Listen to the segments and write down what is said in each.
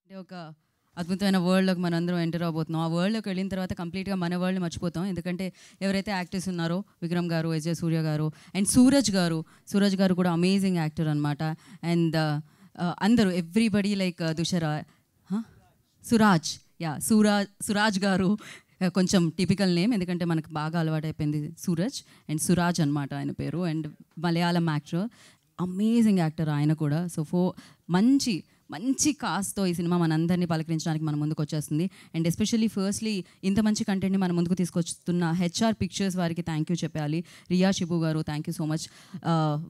అంటే ఒక అద్భుతమైన వరల్డ్‌లోకి మనందరం ఎంటర్ అవ్వబోతున్నాం. ఆ వరల్డ్‌లోకి వెళ్ళిన తర్వాత కంప్లీట్‌గా మన వరల్డ్‌ని మర్చిపోతాం. ఎందుకంటే ఎవరైతే యాక్టర్స్ ఉన్నారో విక్రమ్ గారు, yes J Surya garu and Suraj గారు కూడా అమేజింగ్ యాక్టర్ అనమాట. అండ్ అందరూ ఎవ్రీబడీ లైక్ దుషరా సురాజ్ సురాజ్ గారు కొంచెం టిపికల్ నేమ్, ఎందుకంటే మనకు బాగా అలవాటైపోయింది సూరజ్. అండ్ సురాజ్ అనమాట ఆయన పేరు. And Malayalam actor, amazing actor ఆయన కూడా. సో మంచి మంచి కాస్ట్తో ఈ సినిమా మనందరినీ పలకరించడానికి మన ముందుకు వచ్చేస్తుంది. అండ్ ఎస్పెషల్లీ ఫస్ట్లీ ఇంత మంచి కంటెంట్ని మన ముందుకు తీసుకొస్తున్న హెచ్ఆర్ పిక్చర్స్ వారికి థ్యాంక్ యూ చెప్పాలి. రియా షిబు గారు, థ్యాంక్ యూ సో మచ్.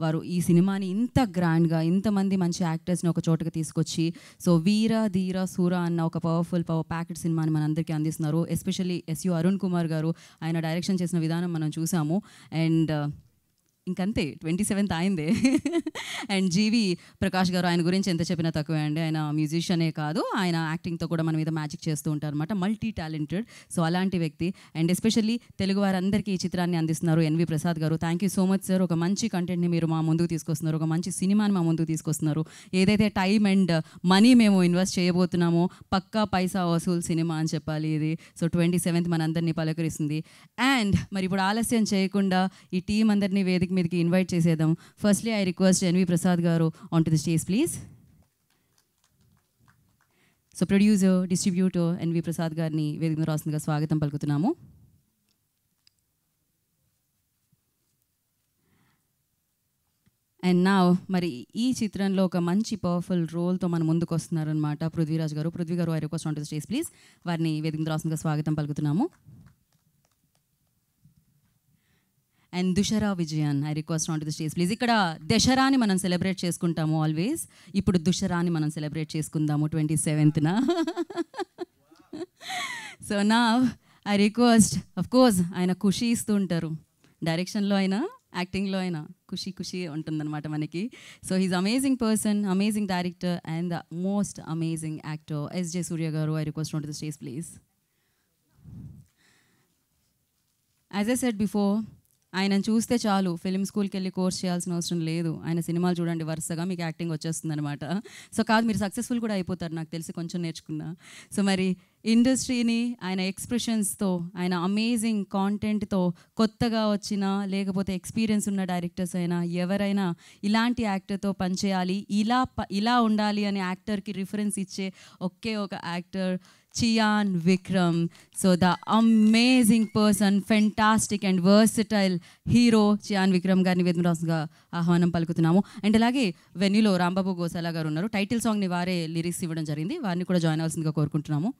వారు ఈ సినిమాని ఇంత గ్రాండ్గా ఇంతమంది మంచి యాక్టర్స్ని ఒక చోటకి తీసుకొచ్చి సో వీర ధీర సూర అన్న ఒక పవర్ ప్యాకెట్ సినిమాని మనందరికీ అందిస్తున్నారు. ఎస్పెషల్లీ ఎస్యు అరుణ్ కుమార్ గారు, ఆయన డైరెక్షన్ చేసిన విధానం మనం చూసాము. అండ్ ఇంకంతే 27th అయిందే. అండ్ జీవి ప్రకాష్ గారు, ఆయన గురించి ఎంత చెప్పినా తక్కువే అండి. ఆయన మ్యూజిషియనే కాదు, ఆయన యాక్టింగ్తో కూడా మన మీద మ్యాజిక్ చేస్తూ ఉంటారు అనమాట. మల్టీ టాలెంటెడ్, సో అలాంటి వ్యక్తి. అండ్ ఎస్పెషల్లీ తెలుగు వారందరికీ ఈ చిత్రాన్ని అందిస్తున్నారు ఎన్వి ప్రసాద్ గారు. Thank you so much sir. ఒక మంచి కంటెంట్ని మీరు మా ముందుకు తీసుకొస్తున్నారు, ఒక మంచి సినిమాని మా ముందుకు తీసుకొస్తున్నారు. ఏదైతే టైం అండ్ మనీ మేము ఇన్వెస్ట్ చేయబోతున్నామో పక్కా పైసా వసూల్ సినిమా అని చెప్పాలి ఇది. సో 27th మనందరినీ పలకరిస్తుంది. అండ్ మరి ఇప్పుడు ఆలస్యం చేయకుండా ఈ టీం అందరినీ వేదిక మీదకి ఇన్వైట్ చేసేద్దాం. Firstly I request NV Prasad garu on to the stage please. So producer, distributor NV Prasad గారిని వేదిక మీద రాస్తుందిగా స్వాగతం పలుకుతున్నాము. అండ్ నా మరి ఈ చిత్రంలో ఒక మంచి పవర్ఫుల్ రోల్తో మన ముందుకు వస్తున్నారనమాట Prithvi garu. I request on to the stage please. వారిని వేదిక మీద రాస్తుందిగా స్వాగతం పలుకుతున్నాము. And Dushara Vijayan, I request on to the stage please. ఇక్కడ దసరాని మనం సెలబ్రేట్ చేసుకుంటాము ఆల్వేస్, ఇప్పుడు దుషరాని మనం సెలబ్రేట్ చేసుకుందాము 27th. సో నా ఐ రిక్వెస్ట్, అఫ్ కోర్స్ ఆయన ఖుషి ఇస్తూ ఉంటారు, డైరెక్షన్లో అయినా యాక్టింగ్లో అయినా ఖుషి ఉంటుందన్నమాట మనకి. So he's amazing person, amazing director and the most amazing actor S J Surya garu. I request on to the stage please. As I said before, ఆయనను చూస్తే చాలు ఫిల్మ్ స్కూల్కి వెళ్ళి కోర్స్ చేయాల్సిన అవసరం లేదు. ఆయన సినిమాలు చూడండి, వరుసగా మీకు యాక్టింగ్ వచ్చేస్తుంది అనమాట. సో కాదు, మీరు సక్సెస్ఫుల్ కూడా అయిపోతారు నాకు తెలిసి, కొంచెం నేర్చుకున్నా. సో మరి ఇండస్ట్రీని ఆయన ఎక్స్ప్రెషన్స్తో, ఆయన అమేజింగ్ కాంటెంట్తో, కొత్తగా వచ్చిన లేకపోతే ఎక్స్పీరియన్స్ ఉన్న డైరెక్టర్స్ అయినా ఎవరైనా ఇలాంటి యాక్టర్తో పనిచేయాలి, ఇలా ఉండాలి అనే యాక్టర్కి రిఫరెన్స్ ఇచ్చే ఒకే ఒక actor Chiyaan Vikram. So the amazing person, fantastic and versatile hero Chiyaan Vikram గారిని వేదికగా ఆహ్వానం పలుకుతున్నాము. అండ్ అలాగే వెన్యూలో రాంబాబు గోసాలా గారు ఉన్నారు, టైటిల్ సాంగ్ని వారే లిరిక్స్ ఇవ్వడం జరిగింది, వారిని కూడా జాయిన్ అవ్వాల్సిందిగా కోరుకుంటున్నాము.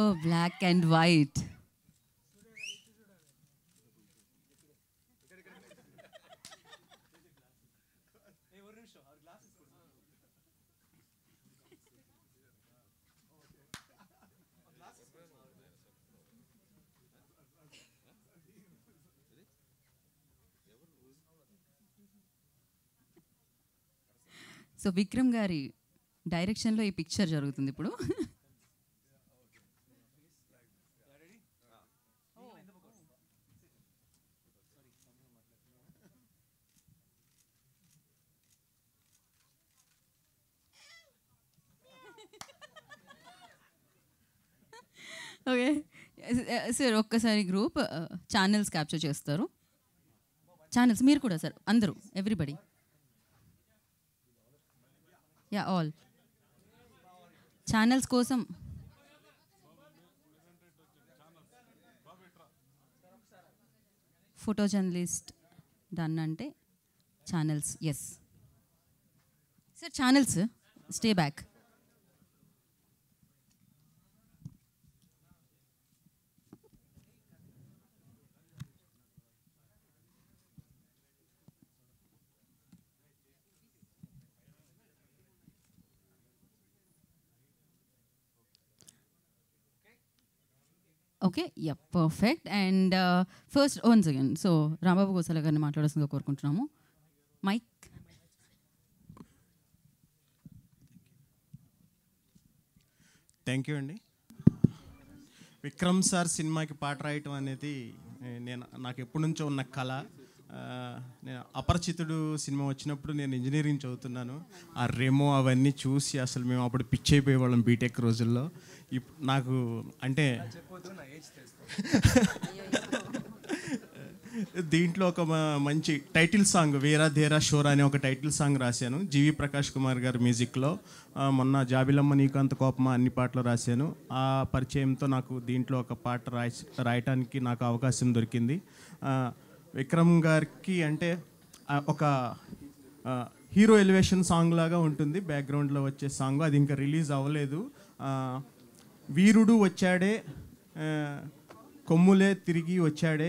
Oh black and white. So Vikram garu డైరెక్షన్లో ఈ పిక్చర్ జరుగుతుంది ఇప్పుడు. ఓకే సార్, ఒక్కసారి గ్రూప్ ఛానల్స్ క్యాప్చర్ చేస్తారు. ఛానల్స్ మీరు కూడా సార్, అందరూ, ఎవ్రీబడి. యా, ఆల్ ఛానల్స్ కోసం. ఫోటో జర్నలిస్ట్ డన్ అంటే channels. Yes sir, channels stay back. Okay, ya, perfect. And first once again, so Rambabu Gosala garu మాట్లాడాల్సిందిగా కోరుకుంటున్నాము. మైక్. థ్యాంక్ యూ అండి. విక్రమ్ సార్ సినిమాకి పాట రాయటం అనేది నాకు ఎప్పటి నుంచో ఉన్న కళ. నేను అపరిచితుడు సినిమా వచ్చినప్పుడు నేను ఇంజనీరింగ్ చదువుతున్నాను. ఆ రెమో అవన్నీ చూసి అసలు మేము అప్పుడు పిచ్ అయిపోయేవాళ్ళం బీటెక్ రోజుల్లో. నాకు అంటే దీంట్లో ఒక మంచి టైటిల్ సాంగ్, వేరా ధేరా షోరా అనే ఒక టైటిల్ సాంగ్ రాశాను జీవి ప్రకాష్ కుమార్ గారి మ్యూజిక్లో. మొన్న జాబిలమ్మ నీకంత కోపమా అన్ని పాటలు రాశాను. ఆ పరిచయంతో నాకు దీంట్లో ఒక పాట రాయటానికి నాకు అవకాశం దొరికింది. విక్రమ్ గారికి అంటే ఒక హీరో ఎలివేషన్ సాంగ్ లాగా ఉంటుంది బ్యాక్గ్రౌండ్లో వచ్చే సాంగ్. అది ఇంకా రిలీజ్ అవ్వలేదు. వీరుడు వచ్చాడే, కొమ్ములే తిరిగి వచ్చాడే,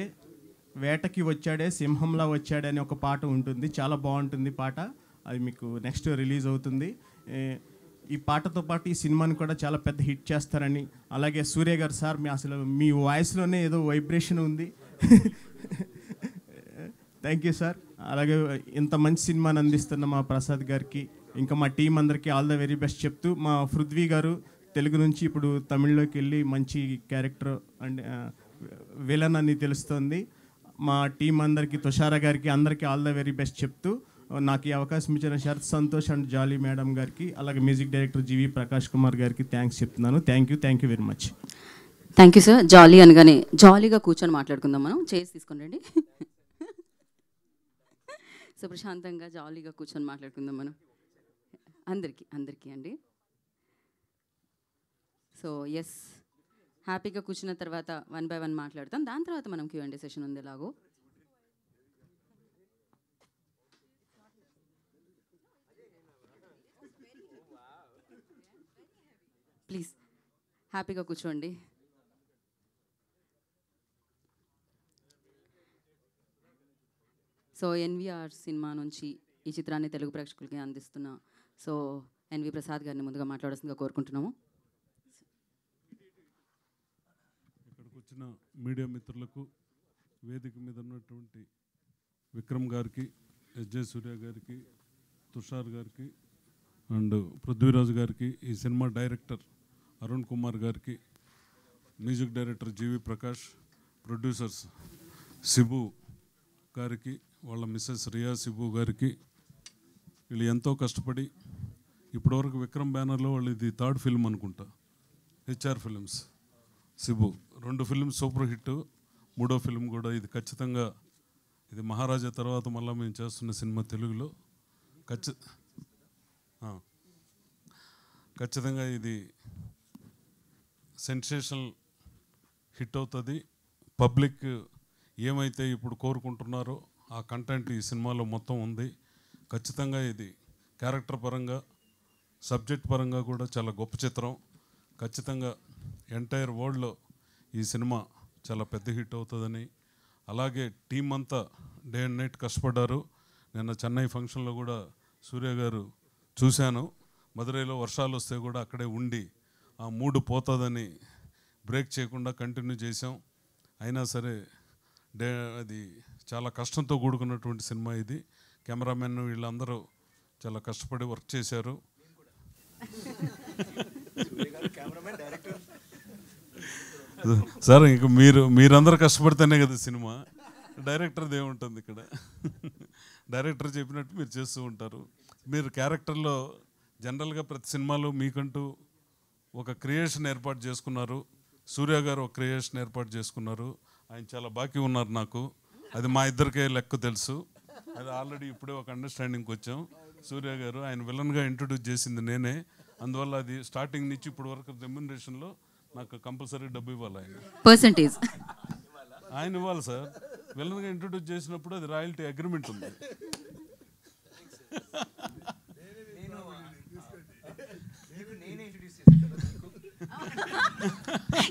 వేటకి వచ్చాడే, సింహంలా వచ్చాడే అని ఒక పాట ఉంటుంది. చాలా బాగుంటుంది పాట. అది మీకు నెక్స్ట్ రిలీజ్ అవుతుంది. ఈ పాటతో పాటు ఈ సినిమాని కూడా చాలా పెద్ద హిట్ చేస్తారని, అలాగే సూర్య గారు సార్ అసలు మీ వాయిస్లోనే ఏదో వైబ్రేషన్ ఉంది. Thank you sir. అలాగే ఇంత మంచి సినిమాని అందిస్తున్న మా ప్రసాద్ గారికి, ఇంకా మా టీం అందరికీ ఆల్ ద వెరీ బెస్ట్ చెప్తూ, మా పృథ్వీ గారు తెలుగు నుంచి ఇప్పుడు తమిళ్లోకి వెళ్ళి మంచి క్యారెక్టర్ అండ్ విలన్ అని తెలుస్తుంది. మా టీం అందరికీ, తుషార గారికి అందరికీ ఆల్ ద వెరీ బెస్ట్ చెప్తూ, నాకు ఈ అవకాశం ఇచ్చిన శరత్ సంతోష్ అండ్ జాలీ మేడం గారికి, అలాగే music director GV Prakash Kumar గారికి థ్యాంక్స్ చెప్తున్నాను. Thank you very much. Thank you sir. Jolly అనగానే జాలీగా కూర్చొని మాట్లాడుకుందాం మనం. చేసి తీసుకుని రండి. సో ప్రశాంతంగా జాలీగా కూర్చొని మాట్లాడుకుందాం మనం. అందరికీ అండి. సో ఎస్, హ్యాపీగా కూర్చున్న తర్వాత 1 by 1 మాట్లాడతాం. దాని తర్వాత మనం Q&A సెషన్ ఉంది ఎలాగో. ప్లీజ్ హ్యాపీగా కూర్చోండి. సో ఎన్వీఆర్ సినిమా నుంచి ఈ చిత్రాన్ని తెలుగు ప్రేక్షకులకి అందిస్తున్న సో ఎన్వి ప్రసాద్ గారిని ముందుగా మాట్లాడాల్సిందిగా కోరుకుంటున్నాము. ఇక్కడికి వచ్చిన మీడియా మిత్రులకు, వేదిక మీద ఉన్నటువంటి విక్రమ్ గారికి, ఎస్జే సూర్య గారికి, తుషార్ గారికి అండ్ పృథ్వీరాజు గారికి, ఈ సినిమా డైరెక్టర్ అరుణ్ కుమార్ గారికి, music director GV Prakash, producers Shibu గారికి, వాళ్ళ మిస్సెస్ రియా శిబు గారికి, వీళ్ళు ఎంతో కష్టపడి ఇప్పటివరకు విక్రమ్ బ్యానర్లో వాళ్ళు ఇది 3rd ఫిల్మ్ అనుకుంటా. HR films Shibu 2 films super hit, 3వ ఫిల్మ్ కూడా ఇది. ఖచ్చితంగా ఇది మహారాజా తర్వాత మళ్ళీ మేము చేస్తున్న సినిమా తెలుగులో. ఖచ్చితంగా ఇది సెన్సేషనల్ హిట్ అవుతుంది. పబ్లిక్ ఏమైతే ఇప్పుడు కోరుకుంటున్నారో ఆ కంటెంట్ ఈ సినిమాలో మొత్తం ఉంది. ఖచ్చితంగా ఇది క్యారెక్టర్ పరంగా, సబ్జెక్ట్ పరంగా కూడా చాలా గొప్ప చిత్రం. ఖచ్చితంగా ఎంటైర్ వరల్డ్లో ఈ సినిమా చాలా పెద్ద హిట్ అవుతుందని, అలాగే టీం అంతా డే అండ్ నైట్ కష్టపడ్డారు. నిన్న చెన్నై ఫంక్షన్లో కూడా సూర్య గారు చూశాను. మదురైలో వర్షాలు వస్తే కూడా అక్కడే ఉండి ఆ మూడు పోతుందని బ్రేక్ చేయకుండా కంటిన్యూ చేసాం. అయినా సరే అది చాలా కష్టంతో కూడుకున్నటువంటి సినిమా ఇది. కెమెరామెన్ వీళ్ళందరూ చాలా కష్టపడి వర్క్ చేశారు. సార్ ఇంక మీరందరూ కష్టపడితేనే కదా సినిమా. డైరెక్టర్ది ఏముంటుంది ఇక్కడ? డైరెక్టర్ చెప్పినట్టు మీరు చేస్తూ ఉంటారు. మీరు క్యారెక్టర్లో జనరల్గా ప్రతి సినిమాలో మీకంటూ ఒక క్రియేషన్ ఏర్పాటు చేసుకున్నారు. సూర్య గారు ఒక క్రియేషన్ ఏర్పాటు చేసుకున్నారు. ఆయన చాలా బాకీ ఉన్నారు నాకు. అది మా ఇద్దరికే లెక్క తెలుసు. అది ఆల్రెడీ ఇప్పుడే ఒక అండర్స్టాండింగ్కి వచ్చాం. సూర్య గారు ఆయన విలన్గా ఇంట్రొడ్యూస్ చేసింది నేనే. అందువల్ల అది స్టార్టింగ్ నుంచి ఇప్పటి వరకు రెమ్యునరేషన్లో నాకు కంపల్సరీ డబ్బు ఇవ్వాలి. ఆయన ఇవ్వాలి సార్. విలన్గా ఇంట్రొడ్యూస్ చేసినప్పుడు అది రాయల్టీ అగ్రిమెంట్ ఉంది.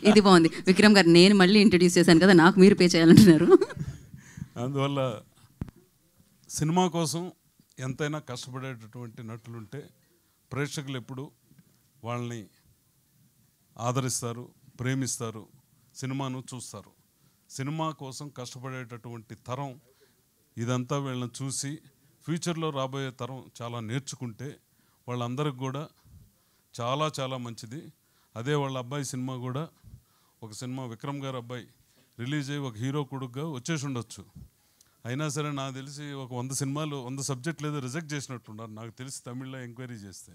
ఇది బాగుంది విక్రమ్ గారు. నేను మళ్ళీ ఇంట్రడ్యూస్ చేశాను కదా, నాకు మీరు పే చేయాలంటున్నారు. అందువల్ల సినిమా కోసం ఎంతైనా కష్టపడేటటువంటి నటులుంటే ప్రేక్షకులు ఎప్పుడు వాళ్ళని ఆదరిస్తారు, ప్రేమిస్తారు, సినిమాను చూస్తారు. సినిమా కోసం కష్టపడేటటువంటి తరం ఇదంతా వీళ్ళని చూసి ఫ్యూచర్లో రాబోయే తరం చాలా నేర్చుకుంటే వాళ్ళందరికి కూడా చాలా చాలా మంచిది. అదే వాళ్ళ అబ్బాయి సినిమా కూడా, ఒక సినిమా విక్రమ్ గారు అబ్బాయి రిలీజ్ అయ్యి ఒక హీరో కొడుకుగా వచ్చేసి ఉండొచ్చు. అయినా సరే నాకు తెలిసి ఒక 100 సినిమాలు 100 సబ్జెక్టులు ఏదో రిజెక్ట్ చేసినట్టున్నారు నాకు తెలిసి, తమిళ్లో ఎంక్వైరీ చేస్తే.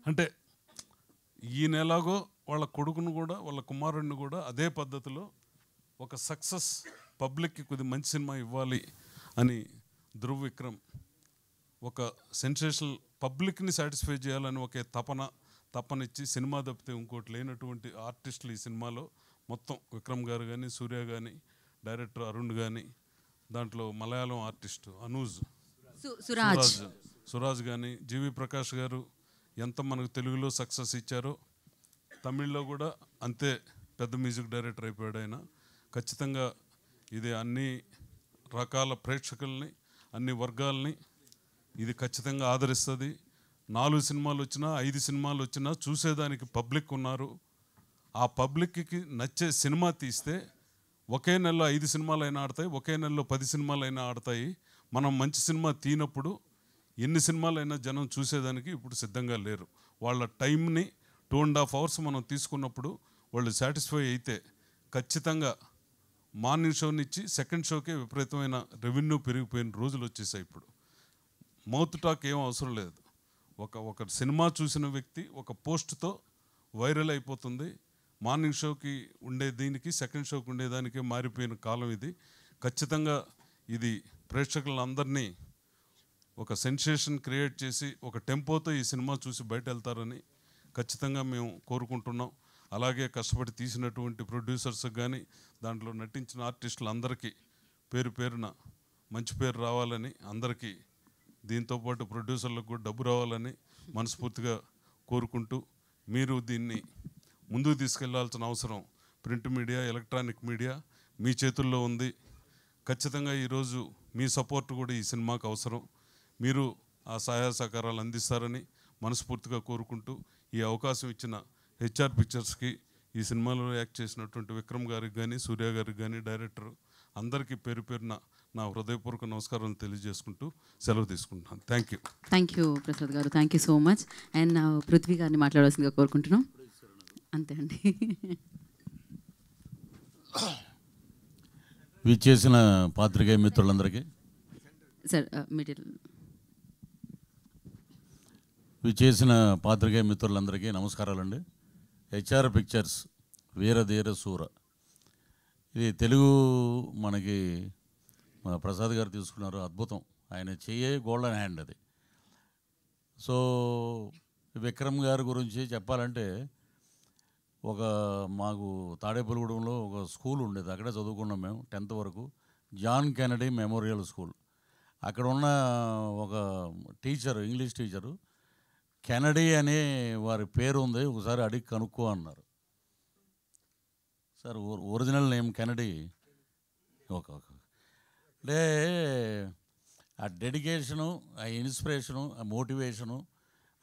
అంటే ఈయన ఎలాగో వాళ్ళ కొడుకును కూడా వాళ్ళ కుమారుడిని కూడా అదే పద్ధతిలో ఒక సక్సెస్ పబ్లిక్కి కొద్ది మంచి సినిమా ఇవ్వాలి అని ధ్రువ్ విక్రమ్ ఒక సెన్సేషనల్ పబ్లిక్ని సాటిస్ఫై చేయాలని ఒకే తపనిచ్చి సినిమా తప్పితే ఇంకోటి లేనటువంటి ఆర్టిస్టులు ఈ సినిమాలో మొత్తం విక్రమ్ గారు కానీ, సూర్య కానీ, డైరెక్టర్ అరుణ్ కానీ, దాంట్లో మలయాళం ఆర్టిస్టు అనూజ్ సురాజ్ కానీ, జీవి ప్రకాష్ గారు ఎంత మనకు తెలుగులో సక్సెస్ ఇచ్చారో తమిళ్లో కూడా అంతే పెద్ద మ్యూజిక్ డైరెక్టర్ అయిపోయాడు ఆయన. ఖచ్చితంగా ఇది అన్ని రకాల ప్రేక్షకుల్ని, అన్ని వర్గాల్ని ఇది ఖచ్చితంగా ఆదరిస్తుంది. 4 సినిమాలు వచ్చినా 5 సినిమాలు వచ్చినా చూసేదానికి పబ్లిక్ ఉన్నారు. ఆ పబ్లిక్కి నచ్చే సినిమా తీస్తే ఒకే నెలలో 5 సినిమాలు అయినా ఆడతాయి, ఒకే నెలలో 10 సినిమాలు అయినా ఆడతాయి. మనం మంచి సినిమా తీనప్పుడు ఎన్ని సినిమాలైనా జనం చూసేదానికి ఇప్పుడు సిద్ధంగా లేరు. వాళ్ళ టైంని 2.5 hours మనం తీసుకున్నప్పుడు వాళ్ళు సాటిస్ఫై అయితే ఖచ్చితంగా మార్నింగ్ షోనిచ్చి సెకండ్ షోకే విపరీతమైన రెవెన్యూ పెరిగిపోయిన రోజులు వచ్చేసాయి. ఇప్పుడు మౌత్ టాక్ ఏం అవసరం లేదు. ఒక సినిమా చూసిన వ్యక్తి ఒక పోస్ట్తో వైరల్ అయిపోతుంది. మార్నింగ్ షోకి ఉండే దీనికి సెకండ్ షోకి ఉండేదానికే మారిపోయిన కాలం ఇది. ఖచ్చితంగా ఇది ప్రేక్షకులందరినీ ఒక సెన్సేషన్ క్రియేట్ చేసి ఒక టెంపోతో ఈ సినిమా చూసి బయట వెళ్తారని ఖచ్చితంగా మేము కోరుకుంటున్నాం. అలాగే కష్టపడి తీసినటువంటి ప్రొడ్యూసర్స్కి కానీ, దాంట్లో నటించిన ఆర్టిస్టులందరికీ పేరు పేరున మంచి పేరు రావాలని, అందరికీ దీంతోపాటు ప్రొడ్యూసర్లకు కూడా డబ్బు రావాలని మనస్ఫూర్తిగా కోరుకుంటూ, మీరు దీన్ని ముందుకు తీసుకెళ్లాల్సిన అవసరం ప్రింట్ మీడియా, ఎలక్ట్రానిక్ మీడియా మీ చేతుల్లో ఉంది. ఖచ్చితంగా ఈరోజు మీ సపోర్ట్ కూడా ఈ సినిమాకు అవసరం. మీరు ఆ సహాయ సహకారాలు అందిస్తారని మనస్ఫూర్తిగా కోరుకుంటూ, ఈ అవకాశం ఇచ్చిన హెచ్ఆర్ పిక్చర్స్కి, ఈ సినిమాలో యాక్ట్ చేసినటువంటి విక్రమ్ గారికి కానీ, సూర్య గారికి కానీ, డైరెక్టర్ అందరికీ పేరు పేరున నా హృదయపూర్వక నమస్కారం తెలియజేసుకుంటూ సెలవు తీసుకుంటున్నాను. థ్యాంక్ యూ ప్రసాద్ గారు. Thank you so much. And Prithvi గారిని మాట్లాడాల్సిందిగా కోరుకుంటున్నాం. అంతే అండి. విచ్చేసిన పాత్రికేయ మిత్రులందరికీ, సార్ మిడిల్ విచ్చేసిన పాత్రికేయ మిత్రులందరికీ నమస్కారాలండి. హెచ్ఆర్ పిక్చర్స్ వీరధీర శూర, ఇది తెలుగు మనకి మన ప్రసాద్ గారు తీసుకున్నారు, అద్భుతం. ఆయన చెయ్యే గోల్డెన్ హ్యాండ్ అది. సో విక్రమ్ గారి గురించి చెప్పాలంటే, మాకు తాడేపల్లిగూడెంలో ఒక స్కూల్ ఉండేది, అక్కడే చదువుకున్నాం మేము 10th వరకు. John Kennedy memorial school. అక్కడ ఉన్న ఒక టీచరు, ఇంగ్లీష్ టీచరు, కెనడీ అనే వారి పేరు ఉంది, ఒకసారి అడిగి కనుక్కో అన్నారు. Sir original name Kennedy. Okay. అంటే ఆ డెడికేషను, ఆ ఇన్స్పిరేషను, ఆ మోటివేషను,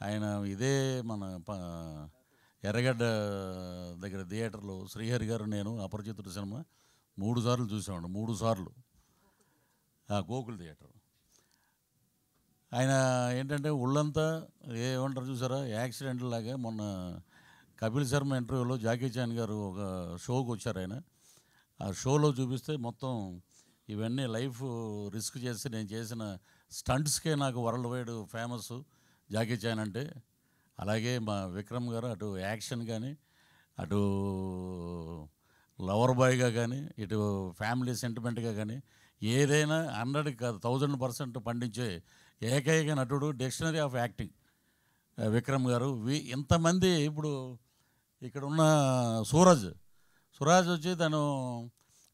ఆయన ఇదే మన ఎర్రగడ్డ దగ్గర థియేటర్లో శ్రీహరి గారు నేను అపరిచితుడు సినిమా 3 సార్లు చూసామండి. 3 సార్లు గోకుల్ థియేటర్. ఆయన ఏంటంటే ఒళ్ళంతా ఏమంటారు చూసారా, యాక్సిడెంట్ లాగా. మొన్న కపిల్ శర్మ ఇంటర్వ్యూలో జాకీ చాన్ గారు ఒక షోకి వచ్చారు. ఆయన ఆ షోలో చూపిస్తే మొత్తం ఇవన్నీ లైఫ్ రిస్క్ చేసి నేను చేసిన స్టంట్స్కే నాకు world wide famous Jackie Chan అంటే. అలాగే మా విక్రమ్ గారు అటు యాక్షన్ కానీ, అటు లవర్ బాయ్గా కానీ, ఇటు ఫ్యామిలీ సెంటిమెంట్గా కానీ ఏదైనా 100 కాదు 1000% పండించే ఏకైక నటుడు, డిక్షనరీ ఆఫ్ యాక్టింగ్ విక్రమ్ గారు. ఇంతమంది ఇప్పుడు ఇక్కడ ఉన్న సూరజ్ వచ్చి తను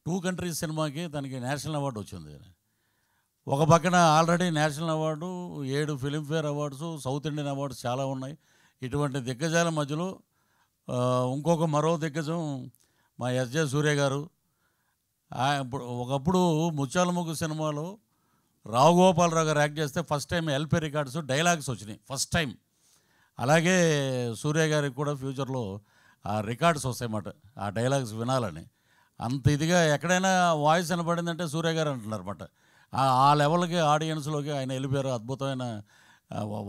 2 కంట్రీస్ సినిమాకి తనకి నేషనల్ అవార్డు వచ్చింది. ఒక పక్కన already national award, 7 Filmfare awards, south Indian awards చాలా ఉన్నాయి. ఇటువంటి దిగ్గజాల మధ్యలో మరో దిగ్గజం మా ఎస్జే సూర్య గారు. ఒకప్పుడు ముత్యాల ముగ్గు సినిమాలో రావు గోపాలరావు గారు యాక్ట్ చేస్తే first time LP records dialogues వచ్చినాయి ఫస్ట్ టైం. అలాగే సూర్య గారికి కూడా ఫ్యూచర్లో ఆ రికార్డ్స్ వస్తాయన్నమాట, ఆ డైలాగ్స్ వినాలని. అంత ఇదిగా ఎక్కడైనా వాయిస్ వినపడిందంటే సూర్య గారు అంటున్నారు అన్నమాట. ఆ లెవెల్కి ఆడియన్స్లోకి ఆయన వెళ్ళిపోయారు. అద్భుతమైన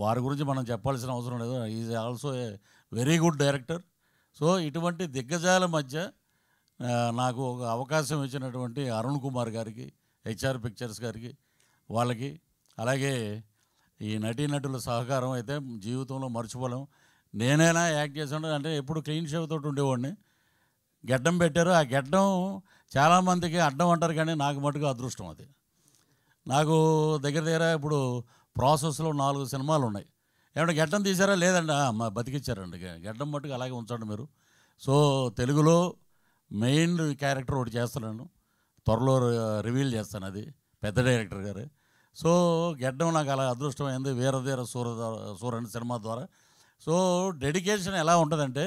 వారి గురించి మనం చెప్పాల్సిన అవసరం లేదు. Is also a very good director. So ఇటువంటి దిగ్గజాల మధ్య నాకు ఒక అవకాశం ఇచ్చినటువంటి అరుణ్ కుమార్ గారికి, హెచ్ఆర్ పిక్చర్స్ గారికి, వాళ్ళకి, అలాగే ఈ నటీనటుల సహకారం అయితే జీవితంలో మర్చిపోలేం. నేనైనా యాక్ట్ చేసాను అంటే ఎప్పుడు క్లీన్ షేవ్ తోటి ఉండేవాడిని. గెడ్డం పెట్టారు, ఆ గెడ్డం చాలామందికి అడ్డం అంటారు, కానీ నాకు మటుకు అదృష్టం అది. నాకు దగ్గర ఇప్పుడు ప్రాసెస్లో 4 సినిమాలు ఉన్నాయి. ఏమంటే గెడ్డం తీసారా? లేదండి. మా బతికిచ్చారండి. గెడ్డం మటుకు అలాగే ఉంచండి మీరు. సో తెలుగులో మెయిన్ క్యారెక్టర్ ఒకటి చేస్తున్నాను, త్వరలో రివీల్ చేస్తాను, అది పెద్ద డైరెక్టర్ గారు. సో గెడ్డం నాకు అలా అదృష్టమైంది వీరధీర సూరని సినిమా ద్వారా. సో డెడికేషన్ ఎలా ఉంటుందంటే,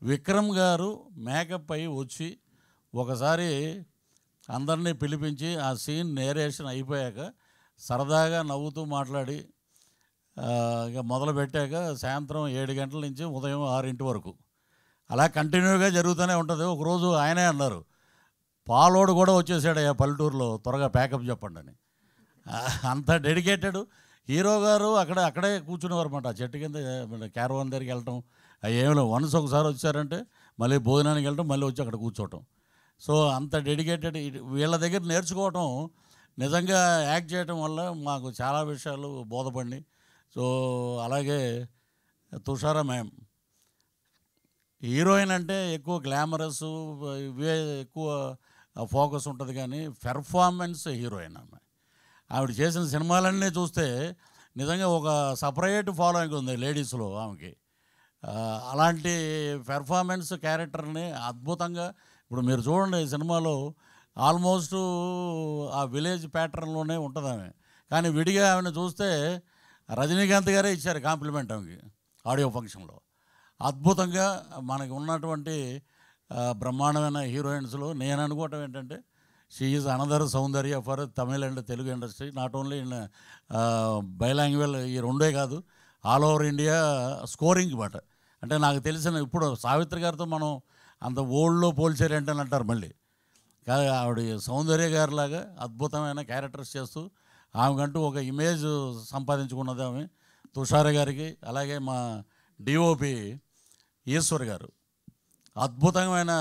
విక్రమ్ గారు మేకప్ అయి వచ్చి ఒకసారి అందరినీ పిలిపించి ఆ సీన్ నేరేషన్ అయిపోయాక సరదాగా నవ్వుతూ మాట్లాడి ఇక మొదలుపెట్టాక సాయంత్రం 7 గంటల నుంచి ఉదయం 6 వరకు అలా కంటిన్యూగా జరుగుతూనే ఉంటుంది. ఒకరోజు ఆయనే అన్నారు, పాలోడు కూడా వచ్చేసాడు ఆ పల్లెటూరులో, త్వరగా ప్యాకప్ చెప్పండి అని. అంత డెడికేటెడ్ హీరో గారు. అక్కడే కూర్చునేవారు అన్నమాట, ఆ చెట్టు కింద క్యారవాన్ దగ్గరికి వెళ్ళటం. ఏమో వన్స్ ఒకసారి వచ్చారంటే మళ్ళీ భోజనానికి వెళ్ళటం, మళ్ళీ వచ్చి అక్కడ కూర్చోవటం. సో అంత డెడికేటెడ్. వీళ్ళ దగ్గర నేర్చుకోవటం, నిజంగా యాక్ట్ చేయటం వల్ల మాకు చాలా విషయాలు బోధపడి. సో అలాగే తుషారా మ్యామ్ హీరోయిన్ అంటే ఎక్కువ గ్లామరస్ ఇవే ఎక్కువ ఫోకస్ ఉంటుంది, కానీ పెర్ఫార్మెన్స్ హీరోయిన్ ఆవిడ చేసిన సినిమాలన్నీ చూస్తే నిజంగా ఒక సపరేట్ ఫాలోయింగ్ ఉంది లేడీస్లో ఆమెకి. అలాంటి పెర్ఫార్మెన్స్ క్యారెక్టర్ని అద్భుతంగా ఇప్పుడు మీరు చూడండి, ఈ సినిమాలో ఆల్మోస్ట్ ఆ విలేజ్ ప్యాటర్న్లోనే ఉంటుంది ఆమె. కానీ విడిగా ఆమెను చూస్తే రజనీకాంత్ గారే ఇచ్చారు కాంప్లిమెంట్ ఆమెకి ఆడియో ఫంక్షన్లో. అద్భుతంగా మనకి ఉన్నటువంటి బ్రహ్మాండమైన హీరోయిన్స్లో నేను అనుకోవటం ఏంటంటే, she is another Soundarya for Tamil and Telugu industry. Not only in బైలాంగ్వేజ్, ఈ రెండే కాదు, ఆల్ ఓవర్ ఇండియా స్కోరింగ్ మాట. అంటే నాకు తెలిసిన ఇప్పుడు సావిత్రి గారితో మనం అంత ఓల్డ్లో పోల్చారంటే అంటారు మళ్ళీ. కాదు, ఆవిడ సౌందర్య గారిలాగా అద్భుతమైన క్యారెక్టర్స్ చేస్తూ ఆమెకంటూ ఒక ఇమేజ్ సంపాదించుకున్నది ఆమె. తుషార గారికి, అలాగే మా డిఓపి ఈశ్వర్ గారు అద్భుతమైన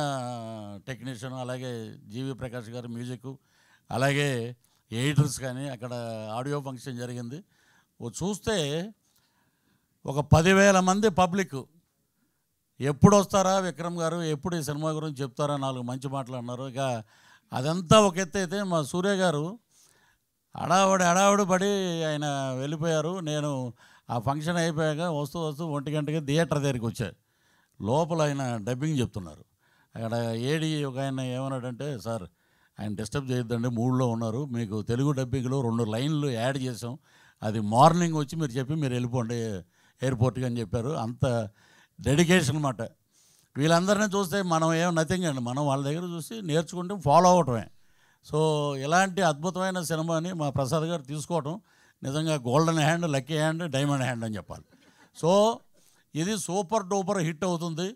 టెక్నీషియన్, అలాగే జీవి ప్రకాష్ గారు మ్యూజిక్, అలాగే ఎడిటర్స్. కానీ అక్కడ ఆడియో ఫంక్షన్ జరిగింది, చూస్తే ఒక 10,000 మంది పబ్లిక్. ఎప్పుడు వస్తారా విక్రమ్ గారు, ఎప్పుడు ఈ సినిమా గురించి చెప్తారా, 4 మంచి మాటలు అన్నారు. ఇక అదంతా ఒక ఎత్తు అయితే, మా సూర్య గారు హడావుడి పడి ఆయన వెళ్ళిపోయారు. నేను ఆ ఫంక్షన్ అయిపోయాక వస్తూ 1 గంటకి థియేటర్ దగ్గరికి వచ్చాను. లోపల ఆయన డబ్బింగ్ చెప్తున్నారు. అక్కడ ఏడి ఒక ఆయన ఏమన్నాడంటే, సార్ ఆయన డిస్టర్బ్ చేయొద్దండి, మూడ్లో ఉన్నారు, మీకు తెలుగు డబ్బింగ్లో 2 లైన్లు యాడ్ చేసాం, అది మార్నింగ్ వచ్చి మీరు చెప్పి మీరు వెళ్ళిపోండి, ఎయిర్పోర్ట్కి అని చెప్పారు. అంత డెడికేషన్ అన్నమాట. వీళ్ళందరినీ చూస్తే మనం ఏం నథింగ్ అండి, మనం వాళ్ళ దగ్గర చూసి నేర్చుకుంటే ఫాలో అవటమే. సో ఇలాంటి అద్భుతమైన సినిమాని మా ప్రసాద్ గారు తీసుకోవటం నిజంగా golden hand, lucky hand, diamond hand అని చెప్పాలి. సో ఇది సూపర్ డూపర్ హిట్ అవుతుంది.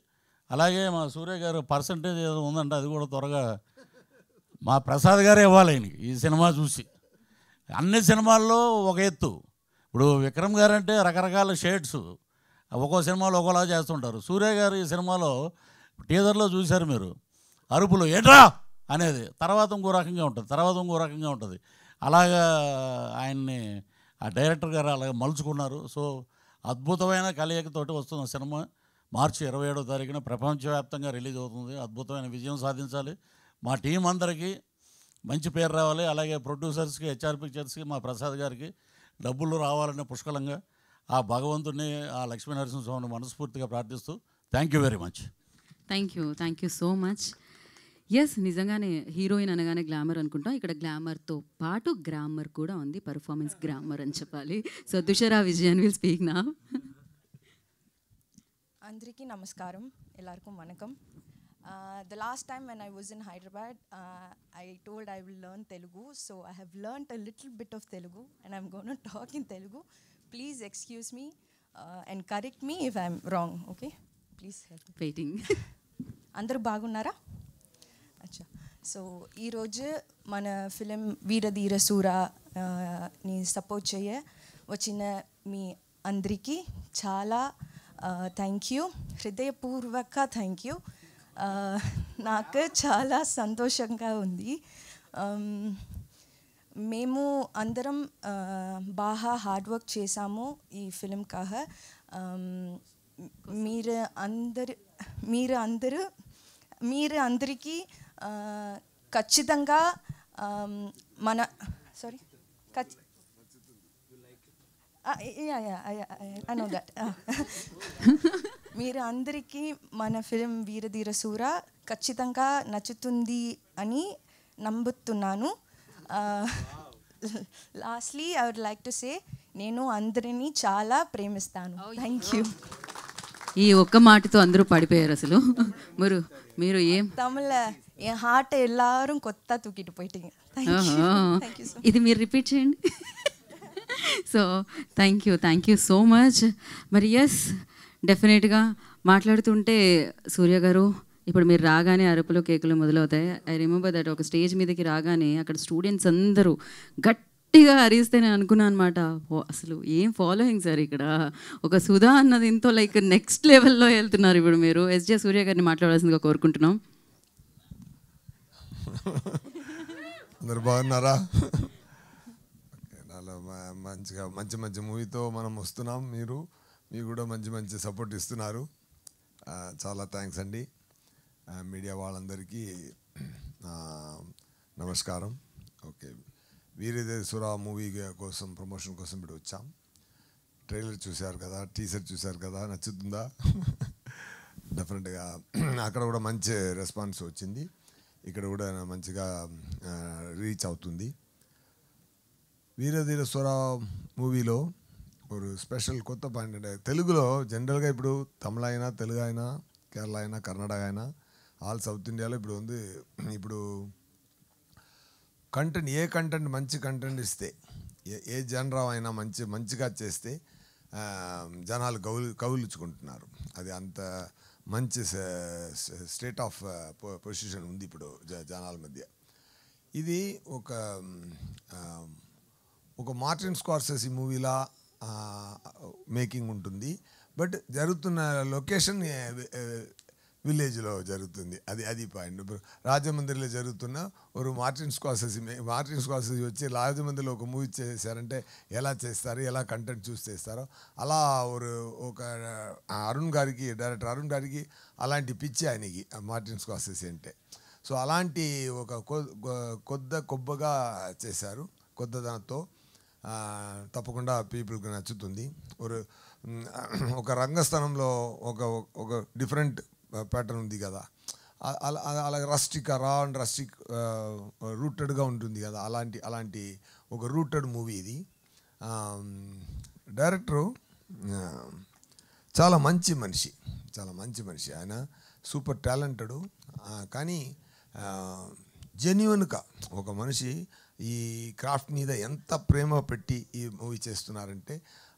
అలాగే మా సూర్య గారు పర్సంటేజ్ ఏదో ఉందంటే అది కూడా త్వరగా మా ప్రసాద్ గారే ఇవ్వాలి ఆయనకి ఈ సినిమా చూసి. అన్ని సినిమాల్లో ఒక ఎత్తు. ఇప్పుడు విక్రమ్ గారు అంటే రకరకాల షేడ్స్, ఒక్కో సినిమాలో ఒక్కోలా చేస్తుంటారు. సూర్య గారు ఈ సినిమాలో టీజర్లో చూశారు మీరు, అరుపులు ఏట్రా అనేది తర్వాత ఇంకో రకంగా ఉంటుంది, తర్వాత ఇంకో రకంగా ఉంటుంది. అలాగా ఆయన్ని ఆ డైరెక్టర్ గారు అలాగే మలుచుకున్నారు. సో అద్భుతమైన కలయికతోటి వస్తున్న సినిమా మార్చి 27వ తారీఖున ప్రపంచవ్యాప్తంగా రిలీజ్ అవుతుంది. అద్భుతమైన విజయం సాధించాలి. మా టీం అందరికీ మంచి పేరు రావాలి. అలాగే ప్రొడ్యూసర్స్కి, హెచ్ఆర్ పిక్చర్స్కి, మా ప్రసాద్ గారికి డబ్బులు రావాలనే పుష్కలంగా ఆ భగవంతుడిని, ఆ లక్ష్మీనరసింహస్వామిని మనస్ఫూర్తిగా ప్రార్థిస్తూ thank you very much. Thank you so much. Yes, నిజంగానే హీరోయిన్ అనగానే గ్లామర్ అనుకుంటాం. ఇక్కడ గ్లామర్తో పాటు గ్రామర్ కూడా ఉంది, పర్ఫార్మెన్స్ గ్రామర్ అని చెప్పాలి. సో దుషరా విజయన్ విల్ స్పీక్ నా. అందరికీ నమస్కారం, ఎల్లరికూ వనకం. The last time when I was in Hyderabad, I told I will learn Telugu. So I have learnt a little bit of Telugu and I'm going to talk in Telugu. Please excuse me and correct me if I'm wrong, okay? Please help me. Waiting. అందరూ బాగున్నారా? అచ్చా. So ఈరోజు మన film Veera Dheera సూరాని support చేయ వచ్చిన మీ అందరికీ చాలా thank you, హృదయపూర్వక థ్యాంక్ యూ. నాకు చాలా సంతోషంగా ఉంది. మేము అందరం బాగా హార్డ్ వర్క్ చేసాము ఈ ఫిలిం కాహ. మీరు అందరికీ ఖచ్చితంగా మన సారీ ఐ నో దట్. మీరు అందరికీ మన ఫిలిం వీరధీర సూర ఖచ్చితంగా నచ్చుతుంది అని నమ్ముతున్నాను. Lastly I would like to say, నేను అందరినీ చాలా ప్రేమిస్తాను. Thank you. ఈ ఒక్క మాటతో అందరూ పడిపోయారు అసలు. మీరు ఏం తమిళ என் ஹார்ட் எல்லாரும் கொத்தா தூக்கிட்டு போயிட்டீங்க. ఇది మీరు రిపీట్ చేయండి. So thank you so much. మరి ఎస్, డెఫినెట్గా మాట్లాడుతుంటే సూర్య గారు ఇప్పుడు మీరు రాగానే అరుపులు కేకులు మొదలవుతాయి. ఐ రిమెంబర్ దట్ ఒక స్టేజ్ మీదకి రాగానే అక్కడ స్టూడెంట్స్ అందరూ గట్టిగా అరిస్తే నేను అనుకున్నాను అనమాట, అసలు ఏం ఫాలోయింగ్ సార్ ఇక్కడ. ఒక సుధా అన్నది ఇంతో లైక్ నెక్స్ట్ లెవెల్లో వెళ్తున్నారు ఇప్పుడు మీరు. ఎస్జే సూర్య గారిని మాట్లాడాల్సిందిగా కోరుకుంటున్నాం. అందరు బాగున్నారా? నాలో మంచిగా మంచి మూవీతో మనం వస్తున్నాం. మీరు కూడా మంచి సపోర్ట్ ఇస్తున్నారు. చాలా థ్యాంక్స్ అండి. మీడియా వాళ్ళందరికీ నమస్కారం. ఓకే, వీరధీర సూర మూవీ కోసం ప్రమోషన్ కోసం ఇప్పుడు వచ్చాం. ట్రైలర్ చూశారు కదా, టీజర్ చూశారు కదా, నచ్చుతుందా? డెఫినెట్గా అక్కడ కూడా మంచి రెస్పాన్స్ వచ్చింది, ఇక్కడ కూడా మంచిగా రీచ్ అవుతుంది. వీరధీర సూర మూవీలో ఒక స్పెషల్ కొత్త పాయింట్ అంటే, తెలుగులో జనరల్గా ఇప్పుడు తమిళ అయినా, తెలుగు అయినా, కేరళ అయినా, కర్ణాటక అయినా, ఆల్ సౌత్ ఇండియాలో ఇప్పుడు ఉంది. ఇప్పుడు కంటెంట్, ఏ కంటెంట్ మంచి కంటెంట్ ఇస్తే, ఏ జనరా అయినా మంచిగా చేస్తే జనాలు కౌలుచుకుంటున్నారు. అది అంత మంచి స్టేట్ ఆఫ్ పొజిషన్ ఉంది ఇప్పుడు జనాల మధ్య. ఇది ఒక మార్టిన్ స్కార్సెసీ మూవీలా మేకింగ్ ఉంటుంది. బట్ జరుగుతున్న లొకేషన్ విలేజ్లో జరుగుతుంది. అది పాయింట్. ఇప్పుడు రాజమండ్రిలో జరుగుతున్న ఒక మార్టిన్ స్కార్సెసీ వచ్చి రాజమండ్రిలో ఒక మూవీ చేశారంటే ఎలా చేస్తారు, ఎలా కంటెంట్ చూస్ చేస్తారో అలా ఒక డైరెక్టర్ అరుణ్ గారికి అలాంటి పిచ్చి ఆయనకి మార్టిన్ స్కార్సెసీ అంటే. సో అలాంటి ఒక కొబ్బగా చేశారు, కొత్తదనంతో. తప్పకుండా పీపుల్కి నచ్చుతుంది. ఒక రంగస్థానంలో ఒక డిఫరెంట్ ప్యాటర్న్ ఉంది కదా, అలాగే రా అండ్ రస్టిక్ రూటెడ్గా ఉంటుంది కదా, అలాంటి ఒక రూటెడ్ మూవీ ఇది. డైరెక్టరు చాలా మంచి మనిషి ఆయన, సూపర్ టాలెంటెడ్. కానీ జెన్యున్గా ఒక మనిషి ఈ క్రాఫ్ట్ మీద ఎంత ప్రేమ పెట్టి ఈ మూవీ చేస్తున్నారంటే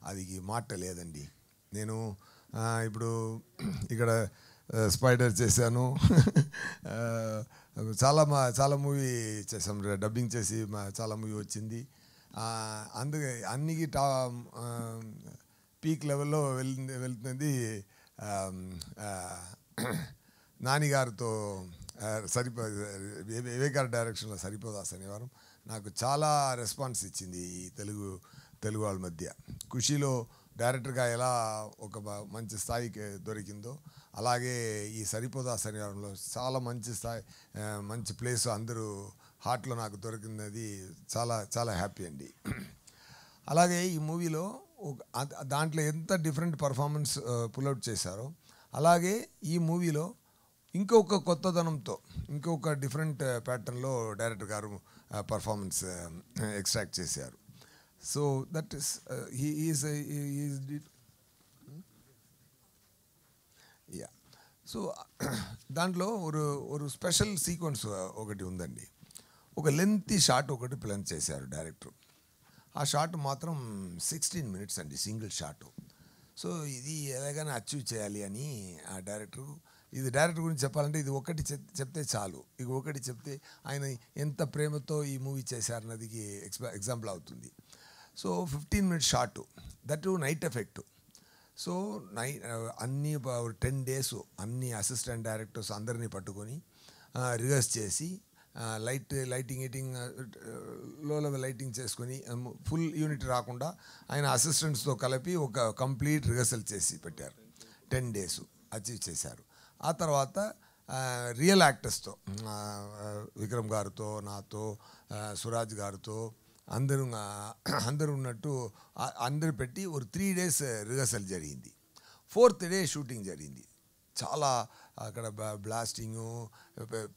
అది మాట లేదండి. నేను ఇప్పుడు ఇక్కడ స్పైడర్ చేశాను, చాలా మూవీ చేసాం, డబ్బింగ్ చేసి చాలా మూవీ వచ్చింది. అందుకే అన్నికి పీక్ లెవెల్లో వెళ్తుంది నానిగారితో వివేక్ గారి డైరెక్షన్లో సరిపోదా శనివారం నాకు చాలా రెస్పాన్స్ ఇచ్చింది. ఈ తెలుగు వాళ్ళ మధ్య ఖుషీలో డైరెక్టర్గా ఎలా ఒక మంచి స్థాయికి దొరికిందో అలాగే ఈ సరిపోదా శనివారంలో చాలా మంచి ప్లేస్ అందరూ హార్ట్లో నాకు దొరికినది చాలా హ్యాపీ అండి. అలాగే ఈ మూవీలో దాంట్లో ఎంత డిఫరెంట్ పర్ఫార్మెన్స్ పుల్అవుట్ చేశారో అలాగే ఈ మూవీలో ఇంకొక కొత్తదనంతో ఇంకొక డిఫరెంట్ ప్యాటర్న్లో డైరెక్టర్ గారు పర్ఫార్మెన్స్ ఎక్స్ట్రాక్ట్ చేశారు. So that is yeah. So దాంట్లో ఒక స్పెషల్ సీక్వెన్స్ ఒకటి ఉందండి. ఒక లెంతీ షాట్ ఒకటి ప్లాన్ చేశారు డైరెక్టర్. ఆ షాట్ మాత్రం 16 minutes అండి, సింగిల్ షాట్. సో ఇది ఎలాగైనా అచీవ్ చేయాలి అని ఆ డైరెక్టర్ గురించి చెప్పాలంటే ఇది ఒకటి చెప్తే చాలు. ఇక ఒకటి చెప్తే ఆయన ఎంత ప్రేమతో ఈ మూవీ చేశారన్నదికి ఎగ్జాంపుల్ అవుతుంది. So 15 minutes shot, that night effect. So అన్ని 10 days అన్ని అసిస్టెంట్ డైరెక్టర్స్ అందరినీ పట్టుకొని రిహర్స్ చేసి లైటింగ్ లో లెవెల్ లైటింగ్ చేసుకొని ఫుల్ యూనిట్ రాకుండా ఆయన అసిస్టెంట్స్తో కలిపి ఒక కంప్లీట్ రిహర్సల్ చేసి పెట్టారు. 10 days అచీవ్ చేశారు. ఆ తర్వాత రియల్ యాక్టర్స్తో విక్రమ్ గారితో, నాతో, సురాజ్ గారితో అందరూ ఉన్నట్టు అందరు పెట్టి ఒక 3 days రిహర్సల్ జరిగింది. 4th day షూటింగ్ జరిగింది. చాలా అక్కడ బ్లాస్టింగు,